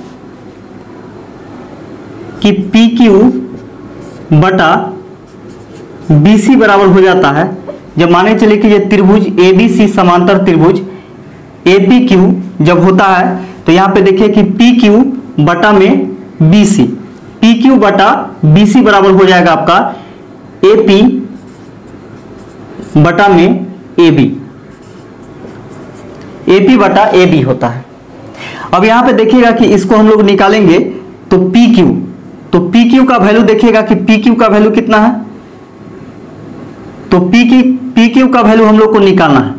Speaker 1: कि PQ बटा BC बराबर हो जाता है, जब माने चले कि ये त्रिभुज ABC समांतर त्रिभुज APQ जब होता है, तो यहां पे देखिए कि PQ बटा में BC, PQ बटा BC बराबर हो जाएगा आपका AP बटा में AB, AP बटा AB होता है। अब यहां पे देखिएगा कि इसको हम लोग निकालेंगे तो PQ का वैल्यू देखिएगा कि PQ का वैल्यू कितना है, तो PQ का वैल्यू हम लोग को निकालना है।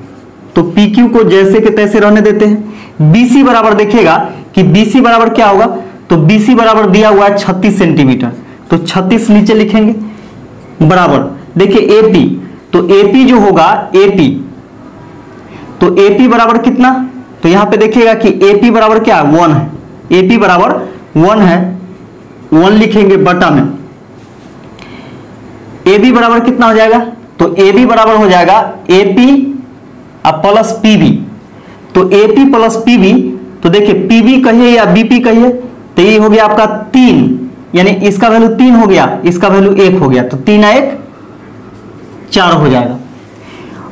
Speaker 1: तो PQ को जैसे के तैसे रहने देते हैं। BC बराबर देखिएगा कि BC बराबर क्या होगा, तो BC बराबर दिया हुआ है 36 सेंटीमीटर, तो 36 नीचे लिखेंगे बराबर, देखिए AP, तो AP जो होगा AP, तो AP बराबर कितना, तो यहां पे देखिएगा कि AP बराबर क्या है 1 है, AP बराबर 1 है, 1 लिखेंगे बटा में AB बराबर कितना हो जाएगा, तो AB बराबर हो जाएगा AP प्लस PB, तो AP प्लस PB, तो देखिए PB कहिए या BP कहिए, तो ये हो गया आपका 3, यानी इसका वैल्यू 3 हो गया, इसका वैल्यू 1 हो गया, तो 3 1 4 हो जाएगा।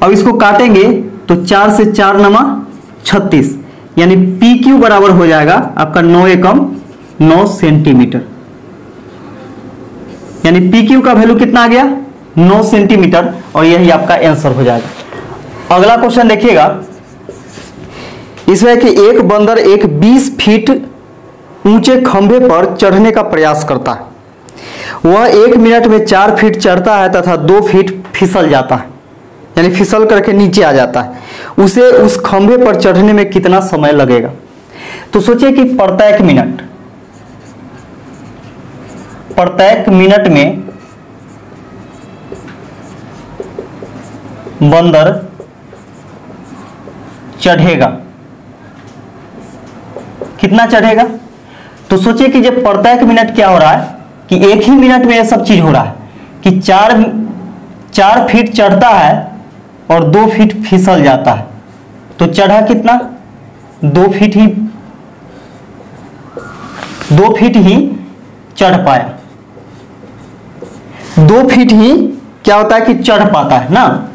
Speaker 1: अब इसको काटेंगे तो 4 से 4 नमा 36, यानी PQ बराबर हो जाएगा आपका 9 एकम 9 सेंटीमीटर, यानी PQ का वैल्यू कितना आ गया 9 सेंटीमीटर, और यही आपका आंसर हो जाएगा। अगला क्वेश्चन देखिएगा, इसमें कि एक बंदर एक 20 फीट ऊंचे खंभे पर चढ़ने का प्रयास करता है। वह 1 मिनट में 4 फीट चढ़ता है तथा 2 फीट फिसल जाता है, यानी फिसल करके नीचे आ जाता है। उसे उस खंभे पर चढ़ने में कितना समय लगेगा। तो सोचिए कि प्रत्येक मिनट में बंदर चढ़ेगा, कितना चढ़ेगा। तो सोचिए कि जब प्रत्येक मिनट क्या हो रहा है कि एक ही मिनट में यह सब चीज हो रहा है कि 4 फीट चढ़ता है और 2 फीट फिसल जाता है, तो चढ़ा कितना 2 फीट ही चढ़ पाया, 2 फीट ही क्या होता है कि चढ़ पाता है ना,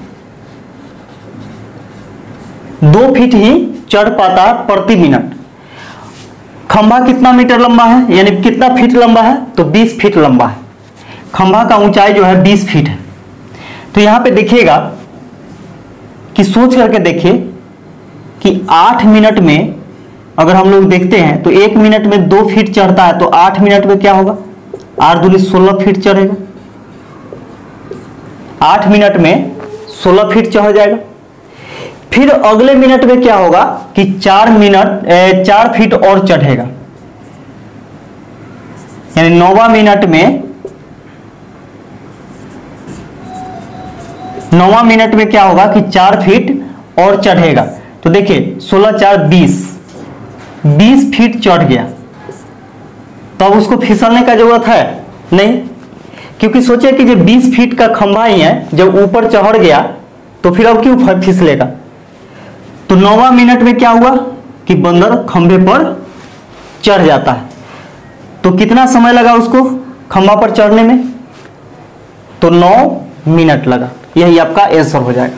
Speaker 1: 2 फीट ही चढ़ पाता है प्रति मिनट। खंभा कितना मीटर लंबा है, यानी कितना फीट लंबा है, तो 20 फीट लंबा है। खंभा का ऊंचाई जो है 20 फीट है। तो यहां पे देखिएगा कि सोच करके देखिए कि 8 मिनट में अगर हम लोग देखते हैं तो 1 मिनट में 2 फीट चढ़ता है, तो 8 मिनट में क्या होगा 8 दूनी 16 फीट चढ़ेगा, 8 मिनट में 16 फीट चढ़ जाएगा। फिर अगले मिनट में क्या होगा कि 4 फीट और चढ़ेगा, यानी 9वां मिनट में क्या होगा कि 4 फीट और चढ़ेगा। तो देखिए 16 4 20 फीट चढ़ गया, तो अब उसको फिसलने का जरूरत है नहीं, क्योंकि सोचे कि जो 20 फीट का खंभा ही है, जब ऊपर चढ़ गया तो फिर अब क्यों फिसलेगा। तो 9वां मिनट में क्या हुआ कि बंदर खंभे पर चढ़ जाता है। तो कितना समय लगा उसको खंभा पर चढ़ने में, तो 9 मिनट लगा। यही आपका आंसर हो जाएगा।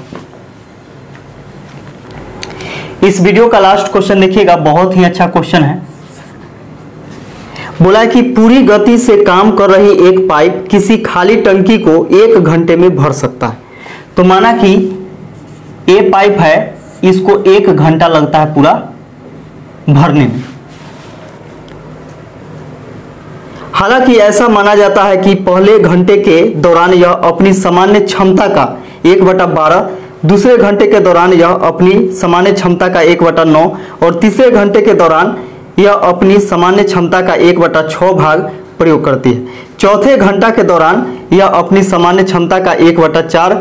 Speaker 1: इस वीडियो का लास्ट क्वेश्चन देखिएगा, बहुत ही अच्छा क्वेश्चन है। बोला है कि पूरी गति से काम कर रही एक पाइप किसी खाली टंकी को 1 घंटे में भर सकता है। तो माना कि ये पाइप है, इसको 1 घंटा लगता है पूरा भरने में। हालांकि ऐसा माना जाता है कि पहले घंटे के दौरान यह अपनी सामान्य क्षमता का 1/12, दूसरे घंटे के दौरान यह अपनी सामान्य क्षमता का 1/9 और तीसरे घंटे के दौरान यह अपनी सामान्य क्षमता का 1/6 भाग प्रयोग करती है। चौथे घंटा के दौरान यह अपनी सामान्य क्षमता का 1/4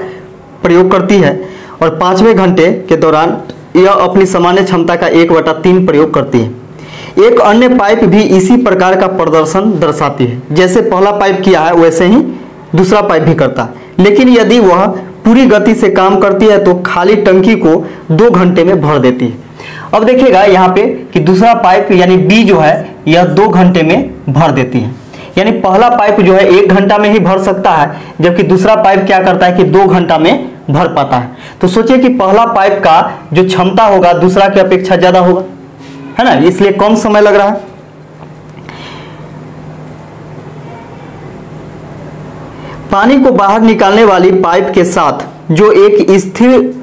Speaker 1: प्रयोग करती है और 5वें घंटे के दौरान यह अपनी सामान्य क्षमता का 1/3 प्रयोग करती है। एक अन्य पाइप भी इसी प्रकार का प्रदर्शन दर्शाती है। जैसे पहला पाइप किया है वैसे ही दूसरा पाइप भी करता है, लेकिन यदि वह पूरी गति से काम करती है तो खाली टंकी को 2 घंटे में भर देती है। अब देखिएगा यहाँ पे कि दूसरा पाइप यानी बी जो है यह 2 घंटे में भर देती है। यानी पहला पाइप जो है 1 घंटा में ही भर सकता है, जबकि दूसरा पाइप क्या करता है कि 2 घंटा में भर पाता है। तो सोचिए कि पहला पाइप का जो क्षमता होगा दूसरा की अपेक्षा ज्यादा होगा, है ना, इसलिए कम समय लग रहा है। पानी को बाहर निकालने वाली पाइप के साथ जो एक स्थिर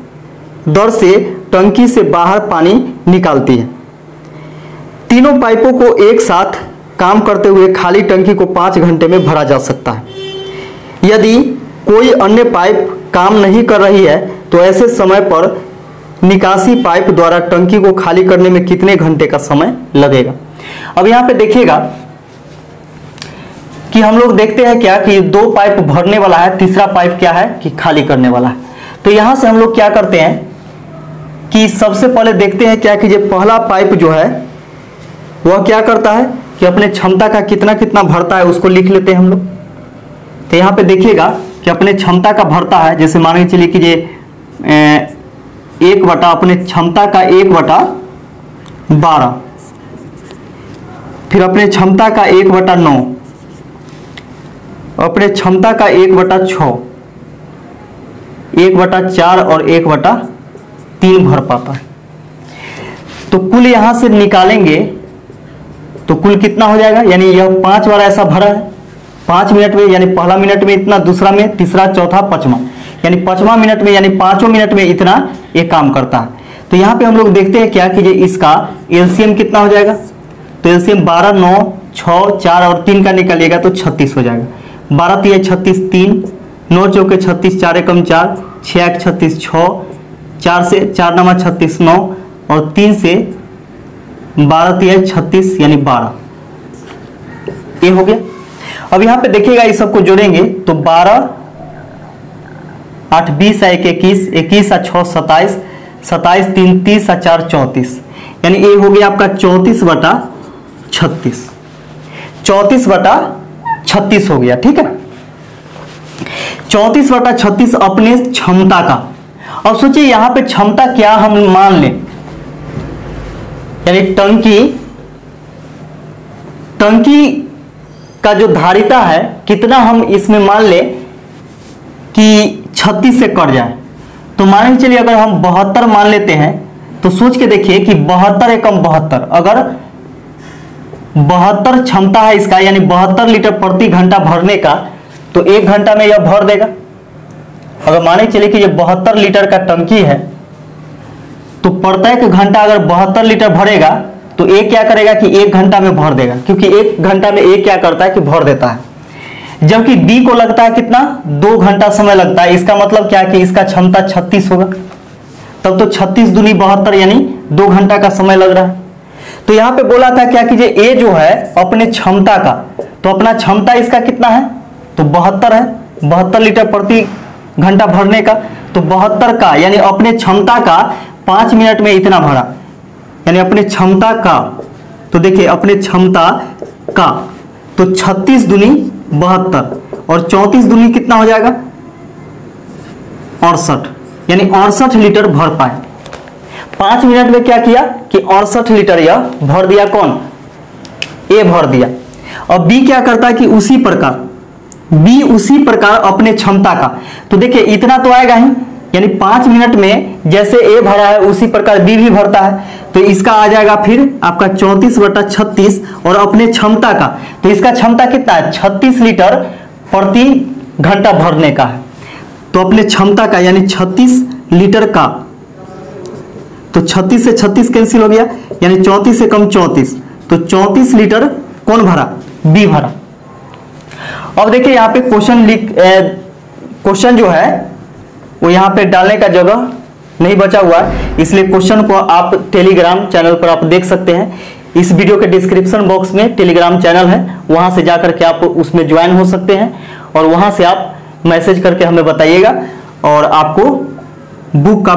Speaker 1: दर से टंकी से बाहर पानी निकालती है। तीनों पाइपों को एक साथ काम करते हुए खाली टंकी को 5 घंटे में भरा जा सकता है। यदि कोई अन्य पाइप काम नहीं कर रही है तो ऐसे समय पर निकासी पाइप द्वारा टंकी को खाली करने में कितने घंटे का समय लगेगा। अब यहाँ पे देखिएगा कि हम लोग देखते हैं क्या कि 2 पाइप भरने वाला है, तीसरा पाइप क्या है कि खाली करने वाला है। तो यहां से हम लोग क्या करते हैं कि सबसे पहले देखते हैं क्या कि जो पहला पाइप जो है वह क्या करता है कि अपने क्षमता का कितना कितना भरता है उसको लिख लेते हैं हम लोग। तो यहाँ पे देखिएगा कि अपने क्षमता का भरता है, जैसे मान के चलिए कि ये 1 बटा अपने क्षमता का 1/12, फिर अपने क्षमता का 1/9, अपने क्षमता का 1/6, 1/4 और 1/3 भर पाता है। तो कुल यहां से निकालेंगे तो कुल कितना हो जाएगा, यानी यह 5 बार ऐसा भरा है 5 मिनट में, यानी पहला मिनट में इतना, दूसरा में, तीसरा, चौथा, 5वां, यानी 5वां मिनट में, यानी 5वें मिनट में इतना ये काम करता है। तो यहाँ पे हम लोग देखते हैं क्या कि इसका एलसीएम कितना हो जाएगा। तो एलसीएम 12, 9, 6, 4 और 3 का निकालिएगा तो 36 हो जाएगा। 12 3 36, 3, 9 चौके 36, 4 एकम 4, 6 1 36, 6, 4 से 4 नमा 36, 9 और 3 से 12 3 36 यानी 12, ये हो गया। अब यहाँ पे देखिएगा इस सबको जोड़ेंगे तो 12 8 20 1 21, 21 6 27, 27 3 30 4 34, यानी ये हो गया आपका 34/36, 34/36 हो गया। ठीक है, 34/36 अपने क्षमता का। अब सोचिए यहाँ पे क्षमता क्या हम मान लें, यानी टंकी का जो धारिता है कितना हम इसमें मान ले कि 36 से कट जाए। तो मान के चलिए अगर हम 72 मान लेते हैं तो सोच के देखिए कि 72 एकम 72, अगर 72 क्षमता है इसका, यानी 72 लीटर प्रति घंटा भरने का, तो 1 घंटा में यह भर देगा। अगर माने चलिए कि ये 72 लीटर का टंकी है तो प्रत्येक घंटा अगर 72 लीटर भरेगा तो ये क्या करेगा कि 1 घंटा में भर देगा, क्योंकि 1 घंटा में ये क्या करता है कि भर देता है। जबकि बी को लगता है कितना, 2 घंटा समय लगता है। इसका मतलब क्या कि इसका क्षमता 36 होगा, तब तो 36 दूनी 72 यानी 2 घंटा का समय लग रहा है। तो यहां पे बोला था क्या कि ए जो है अपने क्षमता का, तो अपना क्षमता इसका कितना है तो 72 है, 72 लीटर प्रति घंटा भरने का। तो 72 का यानी अपने क्षमता का 5 मिनट में इतना भरा, यानी अपने क्षमता का, तो देखिए अपने क्षमता का तो 36 दूनी 72 और 34 दूनी कितना हो जाएगा 68, यानी 68 लीटर भर पाए। 5 मिनट में क्या किया कि 68 लीटर यह भर दिया। कौन? ए भर दिया। अब बी क्या करता है कि उसी प्रकार अपने क्षमता का, तो देखिए इतना तो आएगा ही, यानी 5 मिनट में जैसे ए भरा है उसी प्रकार बी भी भरता है, तो इसका आ जाएगा फिर आपका 34/36 और अपने क्षमता का, तो इसका क्षमता कितना है 36 लीटर प्रति घंटा भरने का है। तो अपने क्षमता का यानी 36 लीटर का, तो 36 से 36 कैंसिल हो गया, यानी 34 से कम 34, तो 34 लीटर कौन भरा? बी भरा। अब देखिए यहाँ पे क्वेश्चन जो है वो यहाँ पे डालने का जगह नहीं बचा हुआ है, इसलिए क्वेश्चन को आप टेलीग्राम चैनल पर आप देख सकते हैं। इस वीडियो के डिस्क्रिप्शन बॉक्स में टेलीग्राम चैनल है, वहां से जाकर के आप उसमें ज्वाइन हो सकते हैं और वहां से आप मैसेज करके हमें बताइएगा और आपको बुक का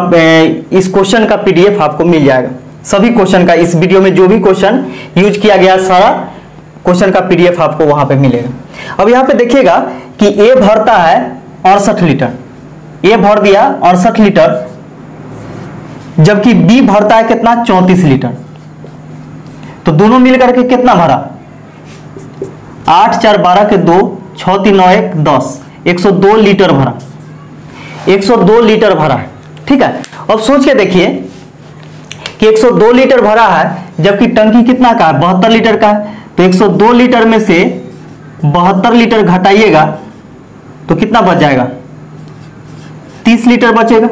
Speaker 1: इस क्वेश्चन का पीडीएफ आपको मिल जाएगा। सभी क्वेश्चन का, इस वीडियो में जो भी क्वेश्चन यूज किया गया सारा क्वेश्चन का पीडीएफ आपको वहां पे मिलेगा। अब यहाँ पे देखिएगा कि ए भरता है 68 लीटर, ए भर दिया 68 लीटर, जबकि बी भरता है कितना 34 लीटर। तो दोनों मिलकर के कितना भरा? 8 4 12 के 2, 6 3 9 1 10, 102 लीटर भरा, 102 लीटर भरा है। ठीक है, अब सोच के देखिए कि 102 लीटर भरा है, जबकि टंकी कितना का है 72 लीटर का है, तो 102 लीटर में से 72 लीटर घटाइएगा तो कितना बच जाएगा? 30 लीटर बचेगा।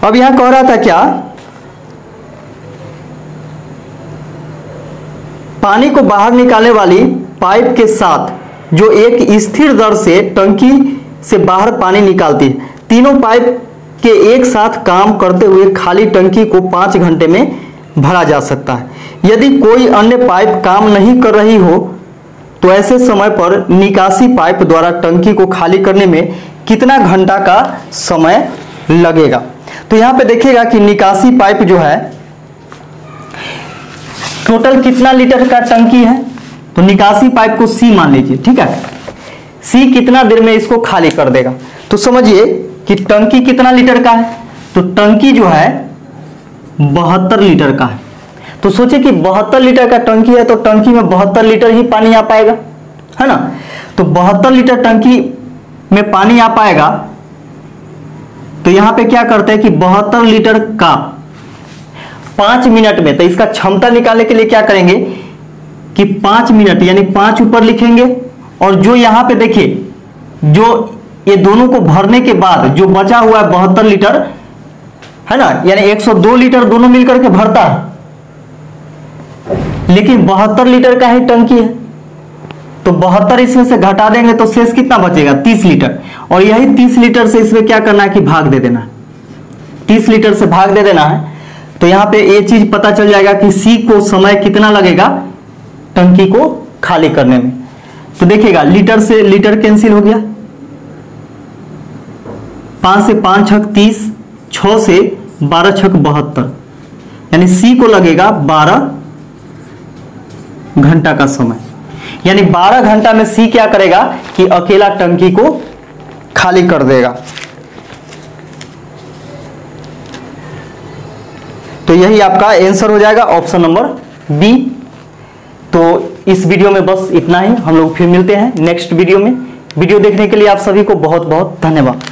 Speaker 1: अब यहां कह रहा था क्या, पानी को बाहर निकालने वाली पाइप के साथ जो एक स्थिर दर से टंकी से बाहर पानी निकालती है, तीनों पाइप के एक साथ काम करते हुए खाली टंकी को 5 घंटे में भरा जा सकता है। यदि कोई अन्य पाइप काम नहीं कर रही हो तो ऐसे समय पर निकासी पाइप द्वारा टंकी को खाली करने में कितना घंटा का समय लगेगा? तो यहां पे देखिएगा कि निकासी पाइप जो है टोटल कितना लीटर का टंकी है, तो निकासी पाइप को सी मान लीजिए। ठीक है, सी कितना देर में इसको खाली कर देगा? तो समझिए कि टंकी कितना लीटर का है, तो टंकी जो है 72 लीटर का है। तो सोचिए कि 72 लीटर का टंकी है तो टंकी में 72 लीटर ही पानी आ पाएगा, है ना। तो 72 लीटर टंकी में पानी आ पाएगा, तो यहां पे क्या करते हैं कि 72 लीटर का 5 मिनट में, तो इसका क्षमता निकालने के लिए क्या करेंगे कि 5 मिनट यानी 5 ऊपर लिखेंगे, और जो यहां पे देखिए जो ये दोनों को भरने के बाद जो बचा हुआ है 72 लीटर, है ना, यानी 102 लीटर दोनों मिलकर के भरता है, लेकिन 72 लीटर का ही टंकी है, तो 72 इसमें से घटा देंगे तो शेष कितना बचेगा 30 लीटर, और यही 30 लीटर से इसमें क्या करना है कि भाग दे देना, 30 लीटर से भाग दे देना है। तो यहां पे ये चीज पता चल जाएगा कि सी को समय कितना लगेगा टंकी को खाली करने में। तो देखिएगा लीटर से लीटर कैंसिल हो गया, 5 से 5 छक 30, 6 से 12 छक 72, यानी सी को लगेगा 12 घंटा का समय, यानी 12 घंटा में सी क्या करेगा कि अकेला टंकी को खाली कर देगा। तो यही आपका आंसर हो जाएगा ऑप्शन नंबर बी। तो इस वीडियो में बस इतना ही, हम लोग फिर मिलते हैं नेक्स्ट वीडियो में। वीडियो देखने के लिए आप सभी को बहुत बहुत धन्यवाद।